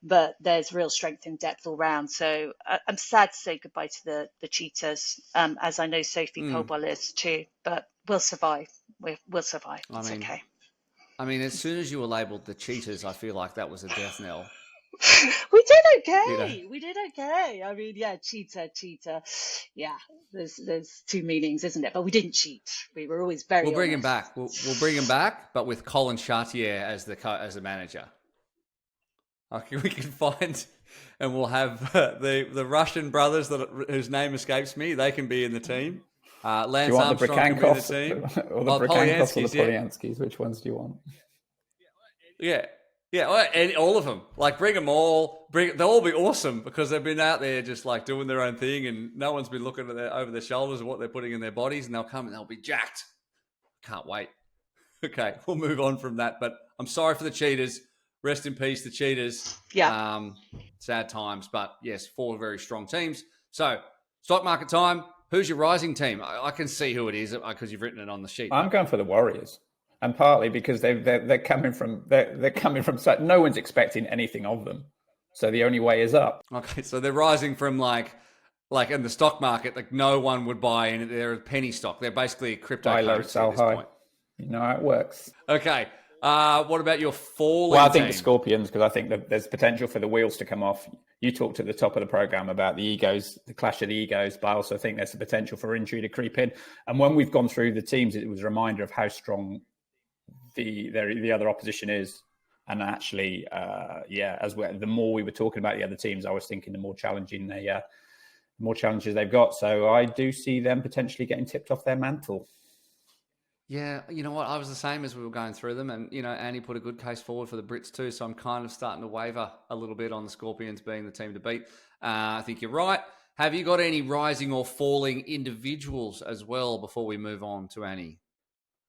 but there's real strength and depth all round. So I'm sad to say goodbye to the cheaters, as I know Sophie Colwell is too, but we'll survive. We'll survive. It's okay. I mean, as soon as you were labelled the cheaters, I feel like that was a death knell. We did okay. We did okay. I mean, yeah, cheater. Yeah, there's 2 meanings, isn't it? But we didn't cheat. We were always very. We'll bring him back. We'll bring him back, but with Colin Chartier as the manager. Okay, we can find, and we'll have the Russian brothers whose name escapes me. They can be in the team. Lance do you want Armstrong can be in the team. Or the Brikankos or the Polyanskis? Which ones do you want? Yeah, and all of them. Like, bring them all. They'll all be awesome because they've been out there just like doing their own thing, and no one's been looking at over their shoulders at what they're putting in their bodies, and they'll come and they'll be jacked. Can't wait. Okay, we'll move on from that. But I'm sorry for the cheaters. Rest in peace, the cheaters. Yeah. Sad times, but yes, 4 very strong teams. So, stock market time. Who's your rising team? I can see who it is because you've written it on the sheet. I'm going for the Warriors, and partly because they're coming from no one's expecting anything of them, so the only way is up. Okay, so they're rising from like in the stock market, like no one would buy in. They're a penny stock. They're basically cryptocurrency Buy low, sell high. Point. You know how it works. Okay. What about your falling Well, I think team? the Scorpions, because I think that there's potential for the wheels to come off. You talked at the top of the program about the egos, the clash of the egos, but I also think there's the potential for injury to creep in. And when we've gone through the teams, it was a reminder of how strong the other opposition is. And actually, the more we were talking about the other teams, I was thinking the more challenging more challenges they've got. So I do see them potentially getting tipped off their mantle. Yeah, you know what? I was the same as we were going through them. And, Annie put a good case forward for the Brits too. So I'm kind of starting to waver a little bit on the Scorpions being the team to beat. I think you're right. Have you got any rising or falling individuals as well before we move on to Annie?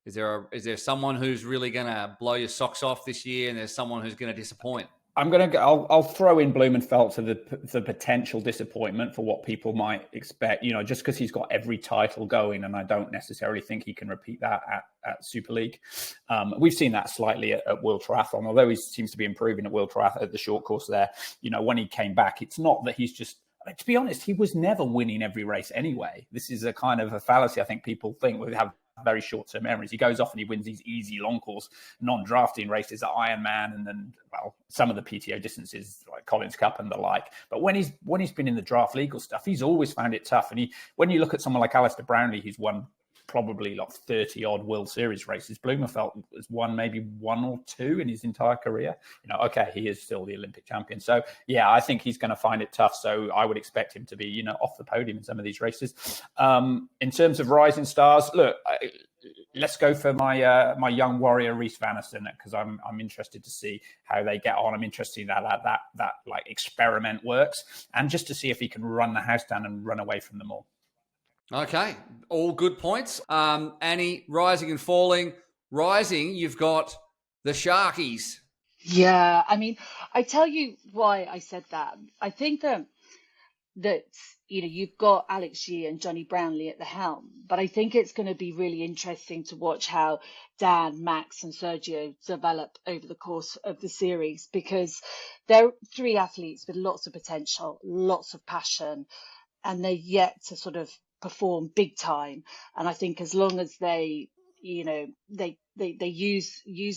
Is there someone who's really going to blow your socks off this year and there's someone who's going to disappoint? I'll throw in Blumenfelt to the potential disappointment for what people might expect, just because he's got every title going, and I don't necessarily think he can repeat that at Super League. We've seen that slightly at World Triathlon, although he seems to be improving at World Triathlon at the short course there. When he came back, it's not that he's just, to be honest, he was never winning every race anyway. This is a kind of a fallacy I think people think. We have very short-term memories. He goes off and he wins these easy long course non-drafting races at Ironman and then some of the PTO distances like Collins Cup and the like. But when he's been in the draft legal stuff, he's always found it tough. And when you look at someone like Alistair Brownley, who's won probably like 30 odd World Series races, Blumenfell has won maybe 1 or 2 in his entire career. Okay, he is still the Olympic champion. So yeah, I think he's going to find it tough. So I would expect him to be, off the podium in some of these races. In terms of rising stars, look, let's go for my young warrior Reece Vanassen, because I'm interested to see how they get on. I'm interested in how that like experiment works, and just to see if he can run the house down and run away from them all. Okay, all good points. Annie, rising and falling. Rising, you've got the Sharkies. Yeah, I mean, I tell you why I said that. I think that that, you've got Alex Yee and Johnny Brownlee at the helm, but I think it's going to be really interesting to watch how Dan, Max and Sergio develop over the course of the series, because they're three athletes with lots of potential, lots of passion, and they're yet to sort of perform big time. And I think as long as they use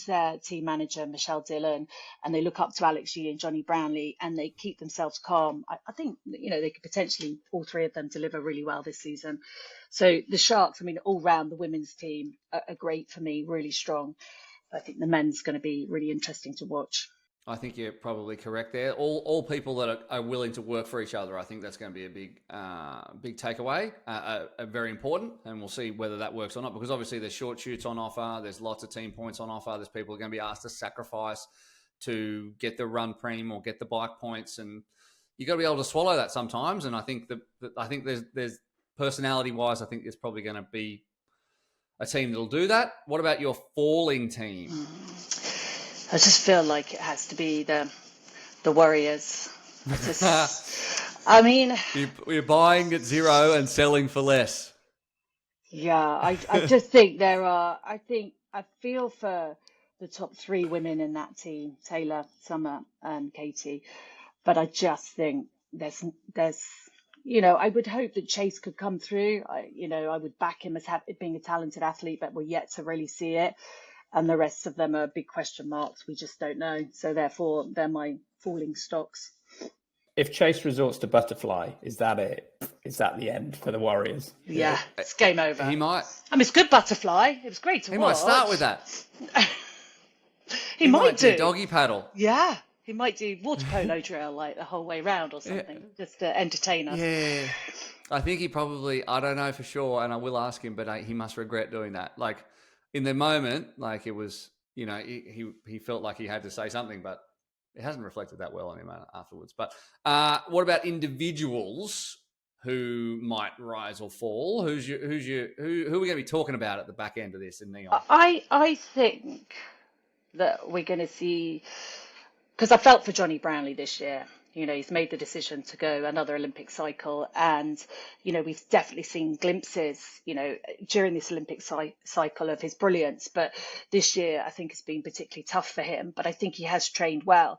their team manager, Michelle Dillon, and they look up to Alex Yee and Johnny Brownlee, and they keep themselves calm, I think, they could potentially, all three of them, deliver really well this season. So the Sharks, all round, the women's team are great for me, really strong. I think the men's going to be really interesting to watch. I think you're probably correct there. All people that are willing to work for each other, I think that's going to be a big takeaway, very important, and we'll see whether that works or not, because obviously there's short shoots on offer, there's lots of team points on offer, there's people who are going to be asked to sacrifice to get the run preem or get the bike points, and you've got to be able to swallow that sometimes. And I think there's personality-wise, I think there's probably going to be a team that'll do that. What about your falling team? I just feel like it has to be the Warriors. You're buying at zero and selling for less. Yeah, I just think I feel for the top three women in that team, Taylor, Summer and Katie. But I just think there's I would hope that Chase could come through. I would back him as being a talented athlete, but we're yet to really see it. And the rest of them are big question marks. We just don't know. So therefore, they're my falling stocks. If Chase resorts to butterfly, is that it? Is that the end for the Warriors? Yeah, it's game over. He might. It's good butterfly. It was great to watch. He might start with that. he might do doggy paddle. Yeah, he might do water polo drill like the whole way round or something, just to entertain us. Yeah, I think he probably. I don't know for sure, and I will ask him, but he must regret doing that. Like, in the moment, like, it was, he felt like he had to say something, but it hasn't reflected that well on him afterwards. But what about individuals who might rise or fall? Who are we going to be talking about at the back end of this in Neon? I think that we're going to see, because I felt for Johnny Brownlee this year. He's made the decision to go another Olympic cycle, and we've definitely seen glimpses during this Olympic cycle of his brilliance, but this year I think it's been particularly tough for him. But I think he has trained well,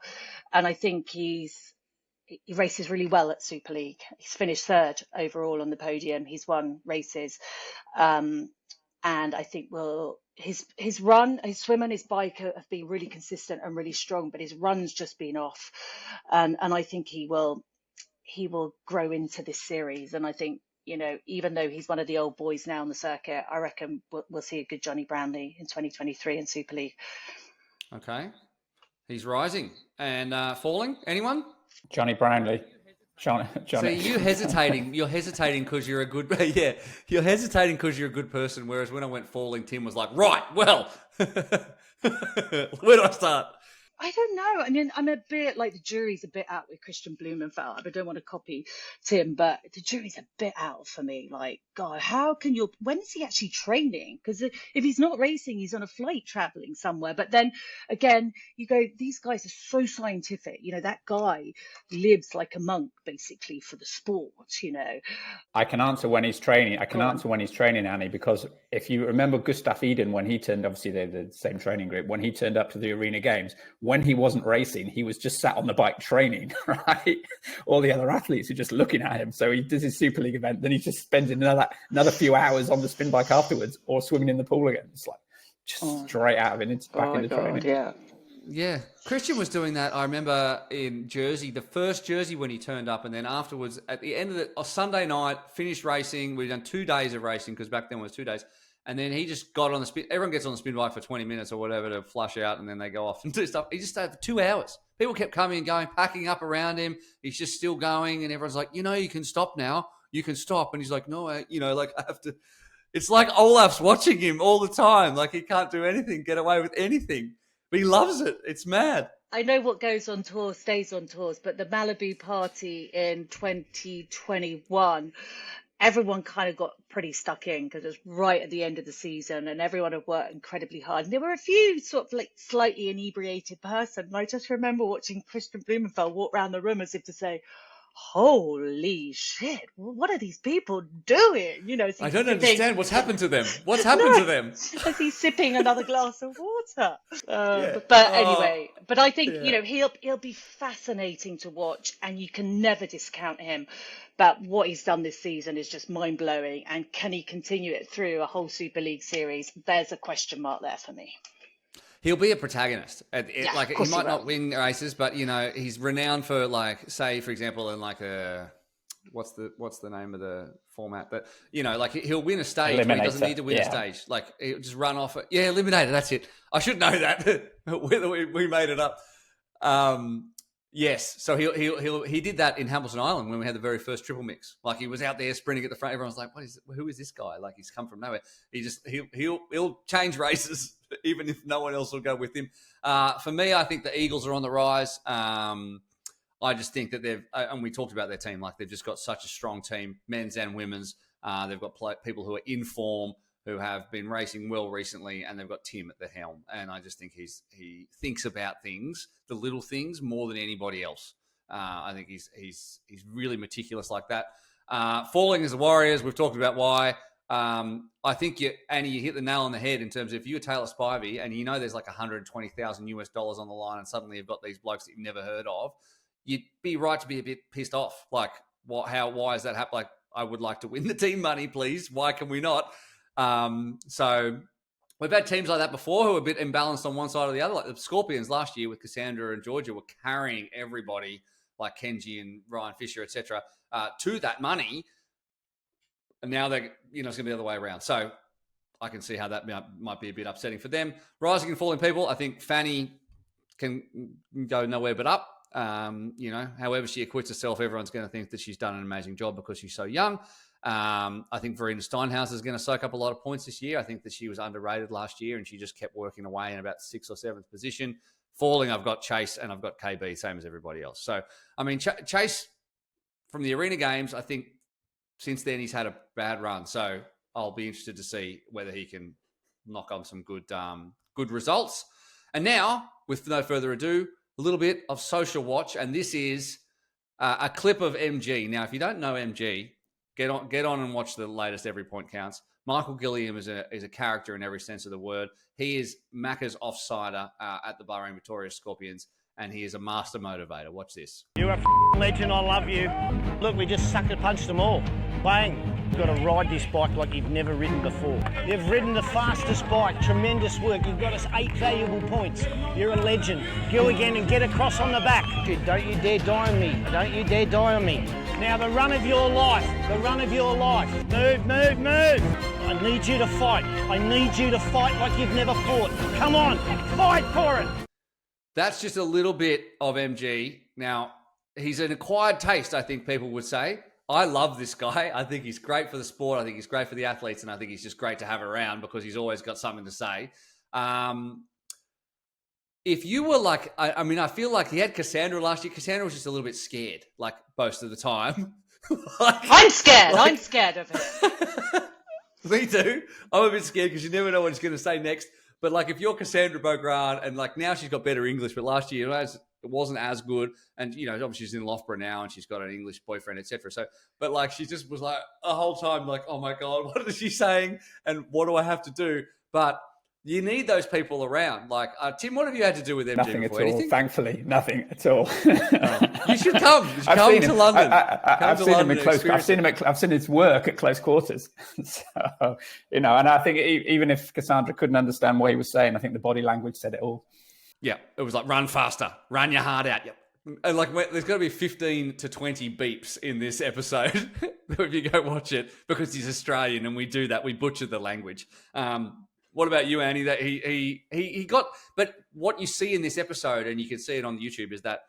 and I think he races really well at Super League. He's finished third overall on the podium. He's won races, and I think his run, his swim and his bike have been really consistent and really strong, but his run's just been off. And I think he will grow into this series. And I think, even though he's one of the old boys now on the circuit, I reckon we'll see a good Johnny Brownlee in 2023 in Super League. Okay. He's rising. And falling? Anyone? Johnny Brownlee. Johnny. So you're hesitating because you're a good, you're hesitating because you're a good person. Whereas when I went falling, Tim was like, right, well, where do I start? I don't know. I'm a bit like, the jury's a bit out with Kristian Blummenfelt. I don't want to copy Tim, but the jury's a bit out for me. Like, God, when is he actually training? Because if he's not racing, he's on a flight traveling somewhere. But then again, you go, these guys are so scientific. That guy lives like a monk, basically, for the sport, I can answer when he's training. Annie, because if you remember Gustav Eden, when he turned, obviously they're the same training group, when he turned up to the Arena Games, when he wasn't racing, he was just sat on the bike training, right? All the other athletes are just looking at him. So he does his Super League event, then he just spends another few hours on the spin bike afterwards, or swimming in the pool again. It's like just straight out of it into training. Yeah. Kristian was doing that, I remember, in Jersey, the first Jersey when he turned up, and then afterwards, at the end of the Sunday night, finished racing. We'd done 2 days of racing, because back then it was 2 days. And then he just got on the spin. Everyone gets on the spin bike for 20 minutes or whatever to flush out, and then they go off and do stuff. He just stayed for 2 hours. People kept coming and going, packing up around him. He's just still going, and everyone's like, you can stop now. You can stop. And he's like, no, I have to. It's like Olaf's watching him all the time. Like, he can't do anything, get away with anything. But he loves it. It's mad. I know what goes on tour stays on tours, but the Malibu party in 2021, everyone kind of got pretty stuck in because it was right at the end of the season, and everyone had worked incredibly hard. And there were a few sort of like slightly inebriated person. And I just remember watching Kristian Blummenfelt walk around the room as if to say, holy shit, what are these people doing? You know, I don't understand what's happened to them. What's happened to them? As he's sipping another glass of water. Yeah. But anyway, but I think, yeah. you know, he'll be fascinating to watch, and you can never discount him. But what he's done this season is just mind-blowing. And can he continue it through a whole Super League series? There's a question mark there for me. He'll be a protagonist. Like he might not win races, but you know he's renowned for, like, say for example, in like a what's the name of the format? But you know, like he'll win a stage, but he doesn't need to win a stage. Like he'll just run off. Eliminator. That's it. I should know that. Whether we made it up. Yes. So he did that in Hamilton Island when we had the very first triple mix. Like he was out there sprinting at the front. Everyone's like, who is this guy? Like he's come from nowhere. He'll change races even if no one else will go with him. For me, I think the Eagles are on the rise. I just think that and we talked about their team, like they've just got such a strong team, men's and women's. They've got people who are in form, who have been racing well recently, and they've got Tim at the helm. And I just think he thinks about things, the little things, more than anybody else. I think he's really meticulous like that. Falling as the Warriors, we've talked about why. I think Annie, you hit the nail on the head in terms of if you're Taylor Spivey and you know there's like $120,000 on the line, and suddenly you've got these blokes that you've never heard of, you'd be right to be a bit pissed off. Like, why is that happening? Like, I would like to win the team money, please. Why can we not? So we've had teams like that before who are a bit imbalanced on one side or the other. Like the Scorpions last year with Cassandra and Georgia were carrying everybody, like Kenji and Ryan Fisher, etc., to that money. And now it's going to be the other way around. So I can see how that might be a bit upsetting for them. Rising and falling people, I think Fanni can go nowhere but up. However she acquits herself, everyone's going to think that she's done an amazing job because she's so young. I think Verena Steinhaus is going to soak up a lot of points this year. I think that she was underrated last year and she just kept working away in about 6th or 7th position. Falling, I've got Chase and I've got KB, same as everybody else. So, I mean, Chase from the Arena Games, I think since then he's had a bad run. So I'll be interested to see whether he can knock on some good results. And now, with no further ado, a little bit of social watch. And this is a clip of MG. Now, if you don't know MG, get on and watch the latest Every Point Counts. Michael Gilliam is a character in every sense of the word. He is Macca's offsider at the Bahrain Victorious Scorpions, and he is a master motivator. Watch this. You're a legend. I love you. Look, we just sucker punched them all. Bang. You've got to ride this bike like you've never ridden before. You've ridden the fastest bike. Tremendous work. You've got us 8 valuable points. You're a legend. Go again and get across on the back. Don't you dare die on me. Don't you dare die on me. Now the run of your life. The run of your life. Move, move, move. I need you to fight. I need you to fight like you've never fought. Come on. Fight for it. That's just a little bit of MG. Now, he's an acquired taste, I think people would say. I love this guy. I think he's great for the sport. I think he's great for the athletes. And I think he's just great to have around because he's always got something to say. If you were like, I feel like he had Cassandra last year. Cassandra was just a little bit scared, like most of the time. I'm scared. I'm scared of him. Me too. I'm a bit scared because you never know what he's going to say next. But like if you're Cassandra Beaugrand and like now she's got better English, but last year it wasn't as good. And, obviously she's in Loughborough now and she's got an English boyfriend, etc. So, but like she just was like a whole time like, oh my God, what is she saying? And what do I have to do? But you need those people around. Like, Tim, what have you had to do with MG Nothing before? at all. Anything? Thankfully, nothing at all. You should come. You should come to London. I've seen him in close. I've seen his work at close quarters. So, and I think even if Cassandra couldn't understand what he was saying, I think the body language said it all. Yeah, it was like run faster, run your heart out. Yep. And like there's got to be 15 to 20 beeps in this episode if you go watch it because he's Australian and we do that. We butcher the language. What about you, Annie? That he got, but what you see in this episode, and you can see it on YouTube, is that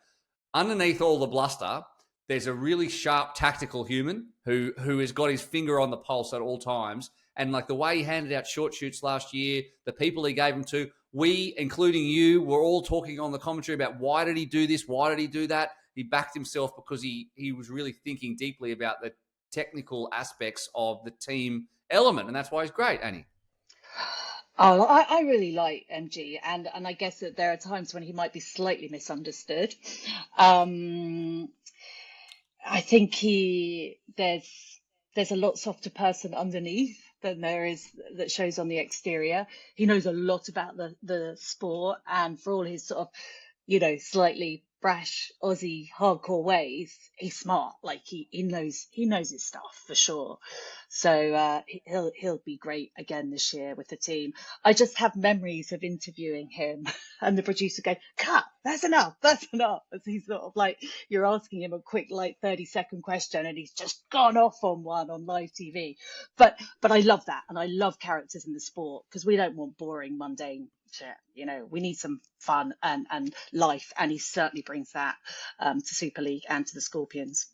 underneath all the bluster, there's a really sharp tactical human who has got his finger on the pulse at all times. And like the way he handed out short shoots last year, the people he gave them to, we, including you, were all talking on the commentary about why did he do this? Why did he do that? He backed himself because he was really thinking deeply about the technical aspects of the team element. And that's why he's great, Annie. Oh, I really like MG, and I guess that there are times when he might be slightly misunderstood. I think there's a lot softer person underneath than there is that shows on the exterior. He knows a lot about the sport, and for all his sort of, slightly brash Aussie hardcore ways, he's smart. Like he knows his stuff for sure. So he'll be great again this year with the team. I just have memories of interviewing him and the producer going, "Cut, that's enough. As he's sort of like, you're asking him a quick, like 30-second question and he's just gone off on one on live TV. But I love that. And I love characters in the sport, because we don't want boring, mundane shit. We need some fun and life. And he certainly brings that to Super League and to the Scorpions.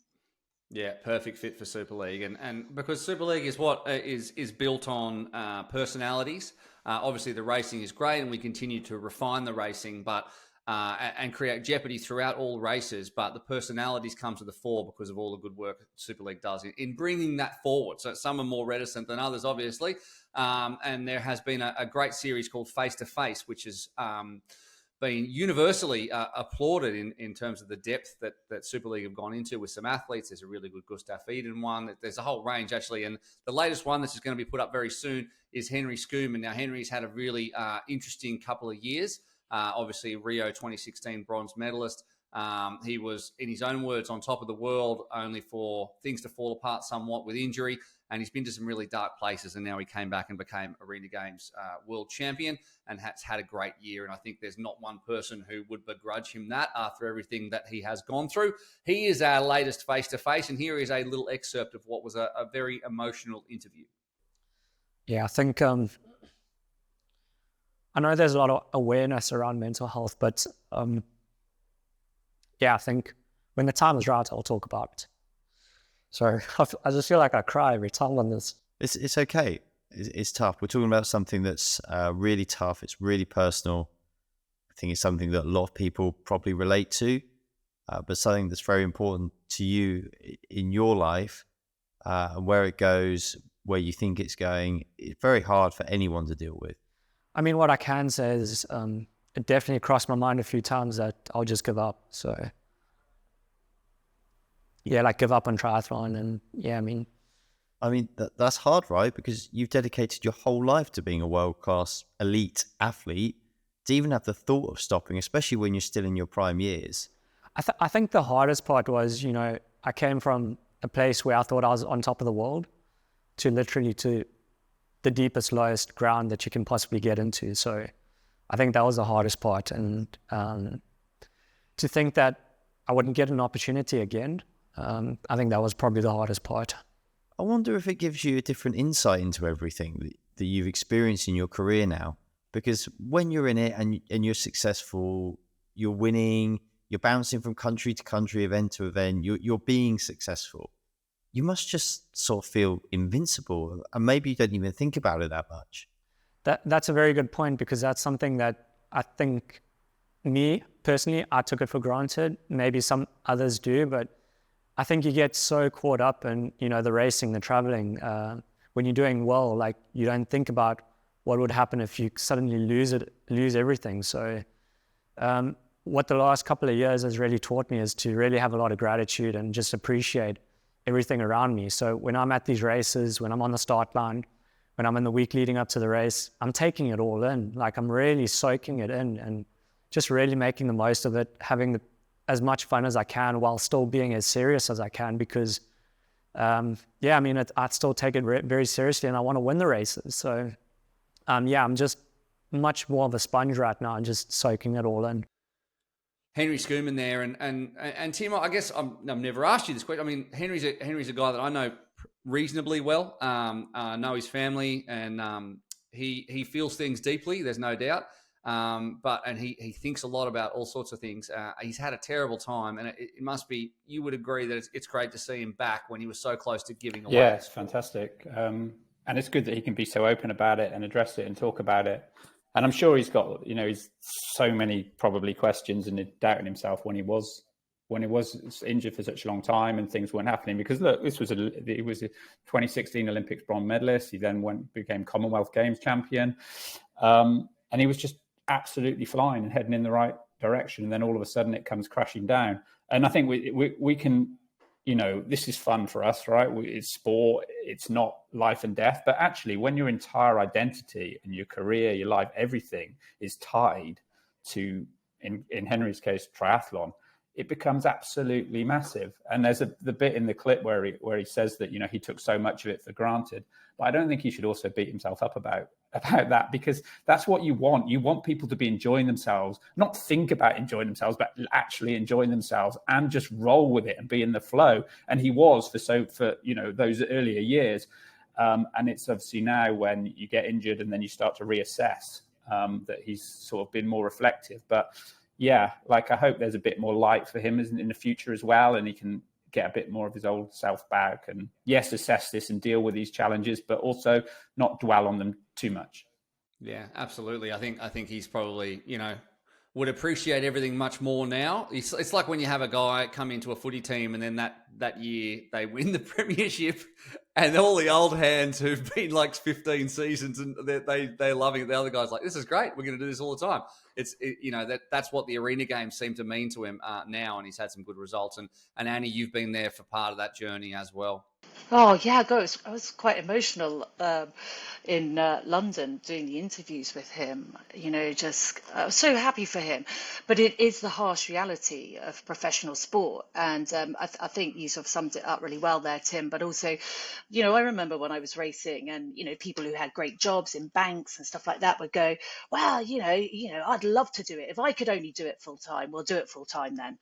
Yeah, perfect fit for Super League, and because Super League is what is built on personalities. Obviously, the racing is great, and we continue to refine the racing, but and create jeopardy throughout all races. But the personalities come to the fore because of all the good work Super League does in bringing that forward. So some are more reticent than others, obviously, and there has been a great series called Face to Face, which is been universally applauded in terms of the depth that Super League have gone into with some athletes. There's a really good Gustav Eden one. There's a whole range, actually. And the latest one that's going to be put up very soon is Henry Schoeman. Now, Henry's had a really interesting couple of years. Obviously, Rio 2016 bronze medalist. He was, in his own words, on top of the world, only for things to fall apart somewhat with injury. And he's been to some really dark places, and now he came back and became Arena Games world champion and has had a great year. And I think there's not one person who would begrudge him that after everything that he has gone through. He is our latest face-to-face, and here is a little excerpt of what was a very emotional interview. Yeah, I think I know there's a lot of awareness around mental health, but I think when the time is right, I'll talk about it. So I just feel like I cry every time on this. It's okay. It's tough. We're talking about something that's really tough. It's really personal. I think it's something that a lot of people probably relate to, but something that's very important to you in your life, and where it goes, where you think it's going. It's very hard for anyone to deal with. I mean, what I can say is it definitely crossed my mind a few times that I'll just give up. So yeah, like give up on triathlon. And yeah, I mean, that's hard, right? Because you've dedicated your whole life to being a world-class elite athlete. To even have the thought of stopping, especially when you're still in your prime years. I think the hardest part was, I came from a place where I thought I was on top of the world to literally to the deepest, lowest ground that you can possibly get into. So I think that was the hardest part. And to think that I wouldn't get an opportunity again, I think that was probably the hardest part. I wonder if it gives you a different insight into everything that you've experienced in your career now. Because when you're in it and you're successful, you're winning, you're bouncing from country to country, event to event, you're being successful. You must just sort of feel invincible, and maybe you don't even think about it that much. That's a very good point, because that's something that I think me personally, I took it for granted. Maybe some others do, but I think you get so caught up in, the racing, the traveling. When you're doing well, like you don't think about what would happen if you suddenly lose everything. So what the last couple of years has really taught me is to really have a lot of gratitude and just appreciate everything around me. So when I'm at these races, when I'm on the start line, when I'm in the week leading up to the race, I'm taking it all in. Like I'm really soaking it in and just really making the most of it, having as much fun as I can while still being as serious as I can, because I still take it very seriously and I want to win the races. So I'm just much more of a sponge right now and just soaking it all in. Henry Schoeman there, and Tim, I guess I've never asked you this question. I mean, Henry's a guy that I know reasonably well. I know his family, and he feels things deeply. There's no doubt. But he thinks a lot about all sorts of things. He's had a terrible time, and it must be. You would agree that it's great to see him back when he was so close to giving away. Yeah, it's fantastic, and it's good that he can be so open about it and address it and talk about it. And I'm sure he's got, he's so many probably questions and doubting himself when he was injured for such a long time and things weren't happening. Because look, he was a 2016 Olympics bronze medalist. He then became Commonwealth Games champion, and he was just absolutely flying and heading in the right direction. And then all of a sudden, it comes crashing down. And I think we can this is fun for us, right? It's sport. It's not life and death. But actually, when your entire identity and your career, your life, everything is tied to, in Henry's case, triathlon, it becomes absolutely massive. And there's the bit in the clip where he says that, he took so much of it for granted. But I don't think he should also beat himself up about that, because that's what you want. You want people to be enjoying themselves, not think about enjoying themselves, but actually enjoying themselves and just roll with it and be in the flow. And he was for those earlier years. And it's obviously now when you get injured and then you start to reassess that he's sort of been more reflective. But yeah, I hope there's a bit more light for him in the future as well, and he can get a bit more of his old self back, and yes, assess this and deal with these challenges, but also not dwell on them too much. Yeah, absolutely. I think he's probably, would appreciate everything much more now. It's like when you have a guy come into a footy team and then that year they win the premiership, and all the old hands who've been 15 seasons and they're loving it. The other guy's like, this is great. We're going to do this all the time. That's what the arena games seem to mean to him now, and he's had some good results. And Annie, you've been there for part of that journey as well. Oh yeah, I was quite emotional in London doing the interviews with him. I was so happy for him. But it is the harsh reality of professional sport, and I think you sort of summed it up really well there, Tim. But also, I remember when I was racing, and people who had great jobs in banks and stuff like that would go, well, I'd love to do it. If I could only do it full time, we'll do it full time then.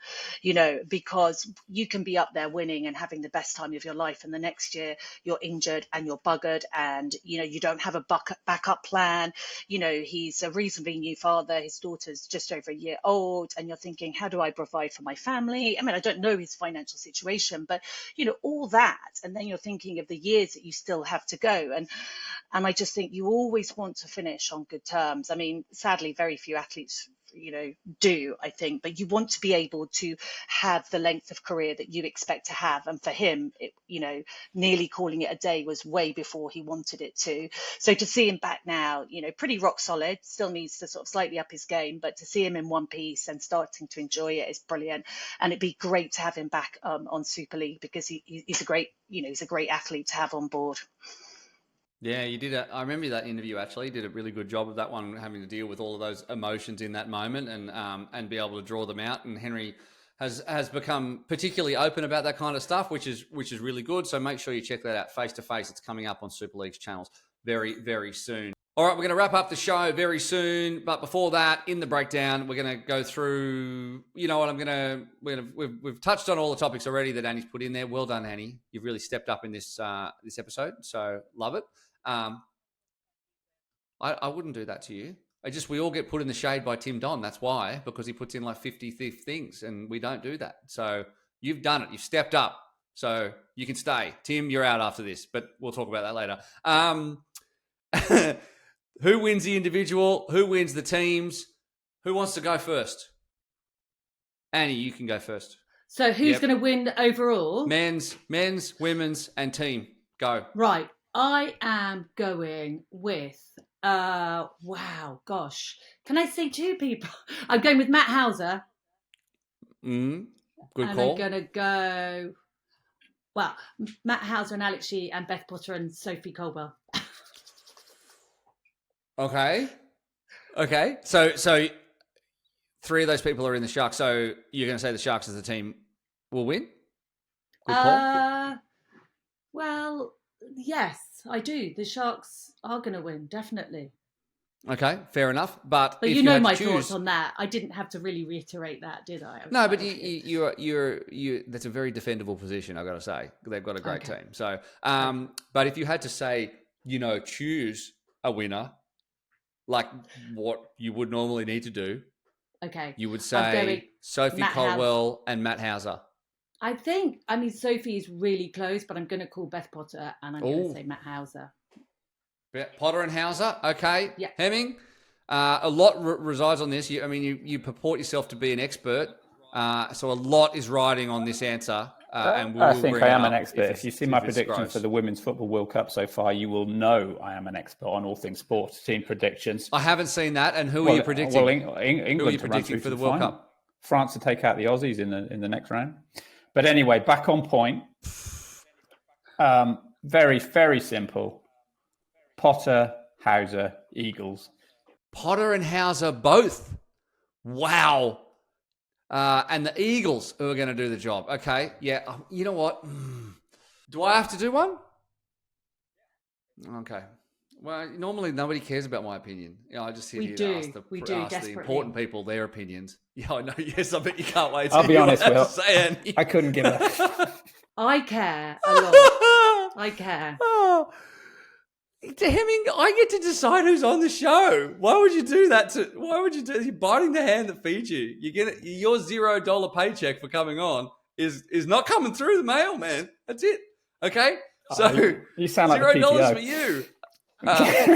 Because you can be up there winning and having the best time of your life, and the next year you're injured and you're buggered, and you don't have a backup plan. He's a reasonably new father. His daughter's just over a year old, and you're thinking, how do I provide for my family? I mean, I don't know his financial situation, but all that, and then you're thinking of the years that you still have to go, and I just think you always want to finish on good terms. I mean, sadly, very few athletes do, I think, but you want to be able to have the length of career that you expect to have. And for him, nearly calling it a day was way before he wanted it to. So to see him back now, pretty rock solid, still needs to sort of slightly up his game, but to see him in one piece and starting to enjoy it is brilliant. And it'd be great to have him back on Super League, because he's a great, he's a great athlete to have on board. Yeah, you did. I remember that interview, actually. You did a really good job of that one, having to deal with all of those emotions in that moment and be able to draw them out. And Henry has become particularly open about that kind of stuff, which is really good. So make sure you check that out face to face. It's coming up on Super League's channels very, very soon. All right, we're going to wrap up the show very soon. But before that, in the breakdown, we're going to go through, we've touched on all the topics already that Annie's put in there. Well done, Annie. You've really stepped up in this episode. So love it. I wouldn't do that to you. We all get put in the shade by Tim Don. That's why, because he puts in 50 things, and we don't do that. So you've done it. You've stepped up. So you can stay. Tim, you're out after this, but we'll talk about that later. Who wins the individual? Who wins the teams? Who wants to go first? Annie, you can go first. So who's going to win overall? Men's, women's, and team. Go. Right. I am going with, can I say two people? I'm going with Matt Hauser. Good and call. I'm going to go, Matt Hauser and Alex Shee and Beth Potter and Sophie Colwell. Okay. So three of those people are in the Sharks. So you're going to say the Sharks as a team will win? Good call. Well, yes, I do. The Sharks are going to win, definitely. Okay, fair enough. But you know my thoughts on that. I didn't have to really reiterate that, did I? No, but you that's a very defendable position, I've got to say. They've got a great team. So, but if you had to say, choose a winner, like what you would normally need to do, you would say Sophie Colwell and Matt Hauser. Sophie is really close, but I'm going to call Beth Potter and I'm going to say Matt Hauser. Potter and Hauser, okay. Yeah. Hemming, a lot resides on this. You purport yourself to be an expert, so a lot is riding on this answer. And I think I am an expert. If you see my prediction for the Women's Football World Cup so far, you will know I am an expert on all things sports, team predictions. I haven't seen that. And who are you predicting? England who are you predicting for the World Cup? France to take out the Aussies in the next round. But anyway, back on point. Very, very simple. Potter, Hauser, Eagles. Potter and Hauser both. Wow. And the Eagles who are going to do the job. Okay, yeah. You know what? Do I have to do one? Okay. Well, normally nobody cares about my opinion. I just sit here to ask the important people their opinions. Yeah, I know. Yes, I bet you can't wait. I'll be honest, Will. Say I couldn't give a... I care a lot. I care. Oh. To Hemming, I get to decide who's on the show. Why would you do that? Why would you do? You're biting the hand that feeds you. Your $0 paycheck for coming on is not coming through the mail, man. That's it. Okay, so you sound like $0 for you. I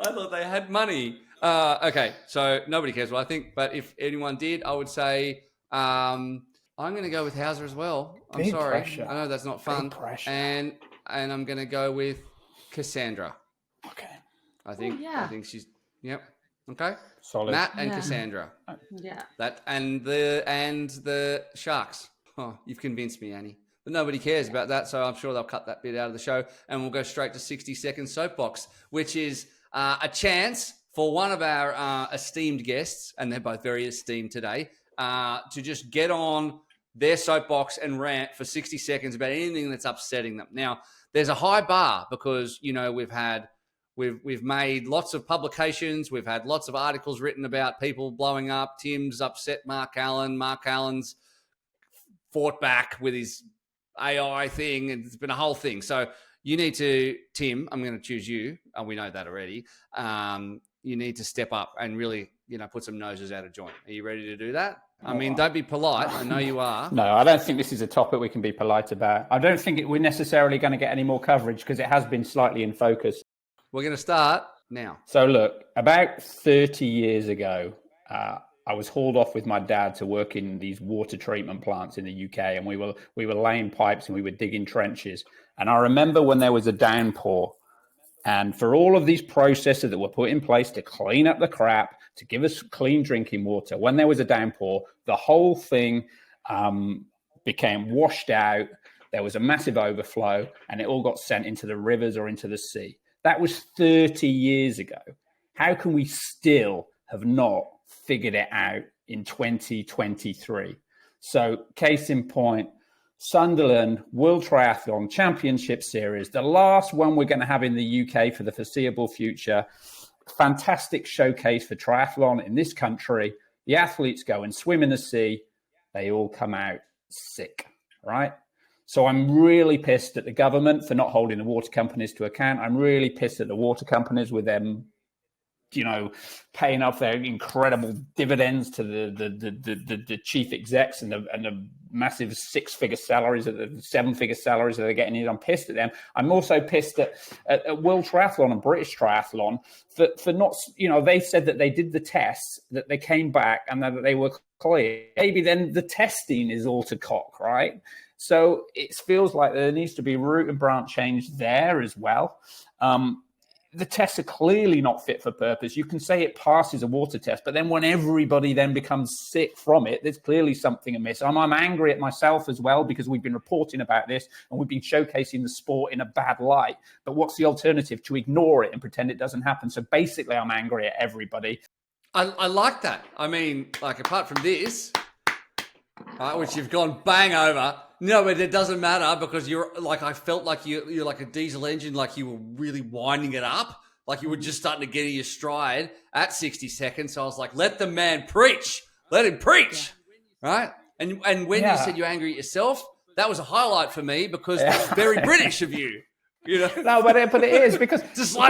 thought they had money. Okay, so nobody cares what I think, but if anyone did, I would say I'm going to go with Hauser as well. I'm Big sorry. pressure. I know that's not fun. Big pressure. And I'm going to go with Cassandra. Okay. I think She's okay. Solid. Matt and Cassandra. Yeah. That and the Sharks. Oh, you've convinced me, Annie. But nobody cares about that, so I'm sure they'll cut that bit out of the show, and we'll go straight to 60-second soapbox, which is a chance for one of our esteemed guests, and they're both very esteemed today, to just get on their soapbox and rant for 60 seconds about anything that's upsetting them. Now, there's a high bar because, we've made lots of publications. We've had lots of articles written about people blowing up. Tim's upset Mark Allen. Mark Allen's fought back with his AI thing, and it's been a whole thing. So you need to, Tim, I'm going to choose you. And we know that already. You need to step up and really, put some noses out of joint. Are you ready to do that? I mean, don't be polite. I know you are. No, I don't think this is a topic we can be polite about. I don't think we're necessarily going to get any more coverage because it has been slightly in focus. We're going to start now. So look, about 30 years ago, I was hauled off with my dad to work in these water treatment plants in the UK, and we were laying pipes and we were digging trenches. And I remember when there was a downpour, and for all of these processes that were put in place to clean up the crap, to give us clean drinking water, when there was a downpour, the whole thing became washed out. There was a massive overflow, and it all got sent into the rivers or into the sea. That was 30 years ago. How can we still have not figured it out in 2023? So, case in point, Sunderland World Triathlon Championship Series, the last one we're going to have in the UK for the foreseeable future. Fantastic showcase for triathlon in this country. The athletes go and swim in the sea. They all come out sick, right? So I'm really pissed at the government for not holding the water companies to account. I'm really pissed at the water companies with them, paying off their incredible dividends to the chief execs and the massive 6-figure salaries, the 7-figure salaries that they're getting in. I'm pissed at them. I'm also pissed at World Triathlon and British Triathlon for not, they said that they did the tests, that they came back and that they were clear. Maybe then the testing is all to cock, right? So it feels like there needs to be root and branch change there as well. The tests are clearly not fit for purpose. You can say it passes a water test, but then when everybody then becomes sick from it, there's clearly something amiss. I'm angry at myself as well because we've been reporting about this and we've been showcasing the sport in a bad light. But what's the alternative? To ignore it and pretend it doesn't happen. So basically, I'm angry at everybody. I like that. I mean, apart from this, which you've gone bang over. No, but it doesn't matter because I felt like you're like a diesel engine, like you were really winding it up, like you were just starting to get in your stride at 60 seconds. So I was like, let the man preach. Let him preach. Yeah. Right? And when you said you're angry at yourself, that was a highlight for me because it's very British of you. No, but it is because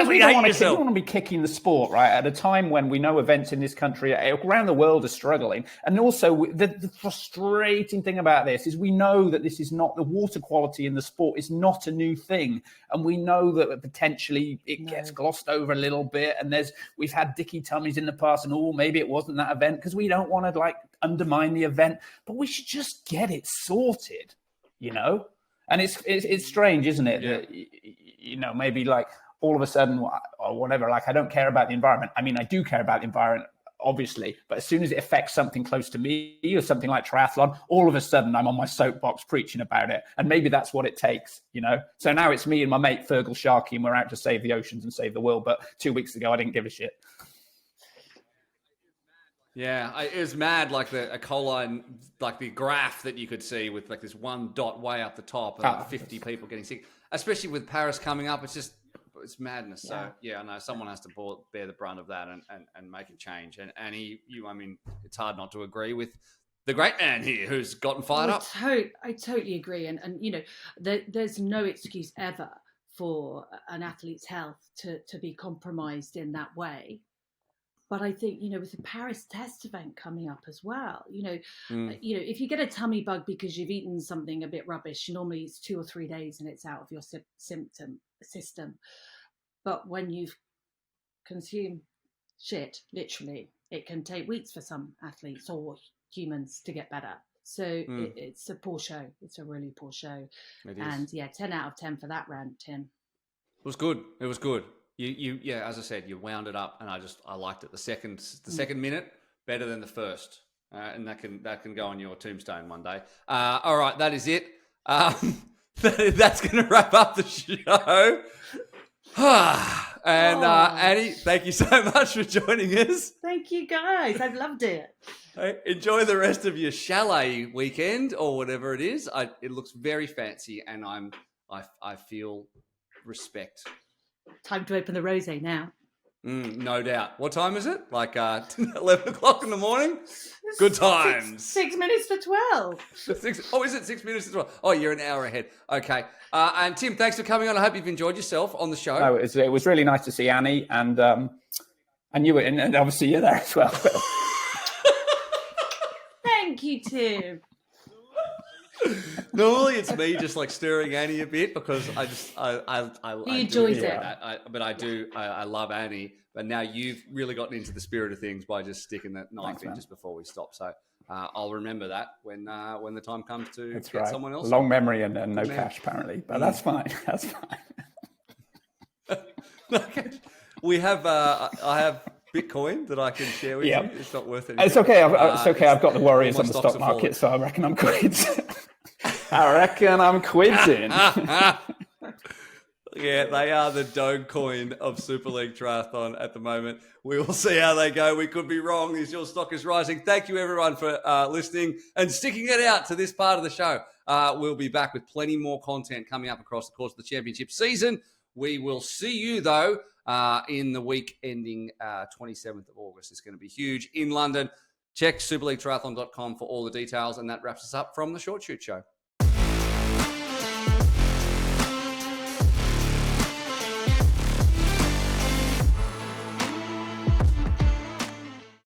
we don't want to be kicking the sport, right? At a time when we know events in this country around the world are struggling. And also the frustrating thing about this is we know that this is not, the water quality in the sport is not a new thing. And we know that potentially it gets glossed over a little bit. And we've had dicky tummies in the past and maybe it wasn't that event because we don't want to undermine the event, but we should just get it sorted, And it's strange, isn't it? Yeah. That, maybe all of a sudden or whatever, I don't care about the environment. I mean, I do care about the environment obviously. But as soon as it affects something close to me or something like triathlon, all of a sudden I'm on my soapbox preaching about it. And maybe that's what it takes, you know? So now it's me and my mate Fergal Sharkey, and we're out to save the oceans and save the world. But 2 weeks ago, I didn't give a shit. Yeah, it was mad, like a choline, like the graph that you could see with like this one dot way up the top and like 50 people getting sick, especially with Paris coming up. It's madness. So yeah, I know someone has to bear the brunt of that and make a change. And Annie, I mean, it's hard not to agree with the great man here who's gotten fired up. I totally agree. And you know, there's no excuse ever for an athlete's health to be compromised in that way. But I think, you know, with the Paris test event coming up as well, you know, if you get a tummy bug because you've eaten something a bit rubbish, normally it's 2 or 3 days and it's out of your symptom system. But when you've consumed shit, literally, it can take weeks for some athletes or humans to get better. So it's a poor show. It's a really poor show. It is. And yeah, 10 out of 10 for that round, Tim. It was good. It was good. Yeah, as I said, you wound it up, and I liked it. The second minute better than the first, and that can go on your tombstone one day. All right, that is it. That's going to wrap up the show. And Annie, thank you so much for joining us. Thank you, guys. I've loved it. Hey, enjoy the rest of your chalet weekend or whatever it is. It looks very fancy, and I feel respect. Time to open the rosé now. No doubt. What time is it? Like 11 o'clock in the morning? Good times. 6 minutes to 12. Is it 6 minutes to 12? Oh, you're an hour ahead. Okay. And Tim, thanks for coming on. I hope you've enjoyed yourself on the show. No, it was really nice to see Annie, and you were, and obviously you're there as well. Thank you, Tim. Normally it's me just like stirring Annie a bit because I enjoys it. I love Annie, but now you've really gotten into the spirit of things by just sticking that knife in just before we stop. So I'll remember that when the time comes to get someone else. Long memory and no cash apparently, but that's fine. That's fine. Okay. We have I have Bitcoin that I can share with you. It's not worth it. It's okay. It's okay. I've got the Warriors on the stock market, so I reckon I'm quids. I reckon I'm quidsing. Yeah, they are the Dogecoin of Super League Triathlon at the moment. We will see how they go. We could be wrong. Your stock is rising. Thank you, everyone, for listening and sticking it out to this part of the show. We'll be back with plenty more content coming up across the course of the championship season. We will see you, though, in the week ending 27th of August. It's going to be huge in London. Check superleaguetriathlon.com for all the details, and that wraps us up from the Short Chute Show.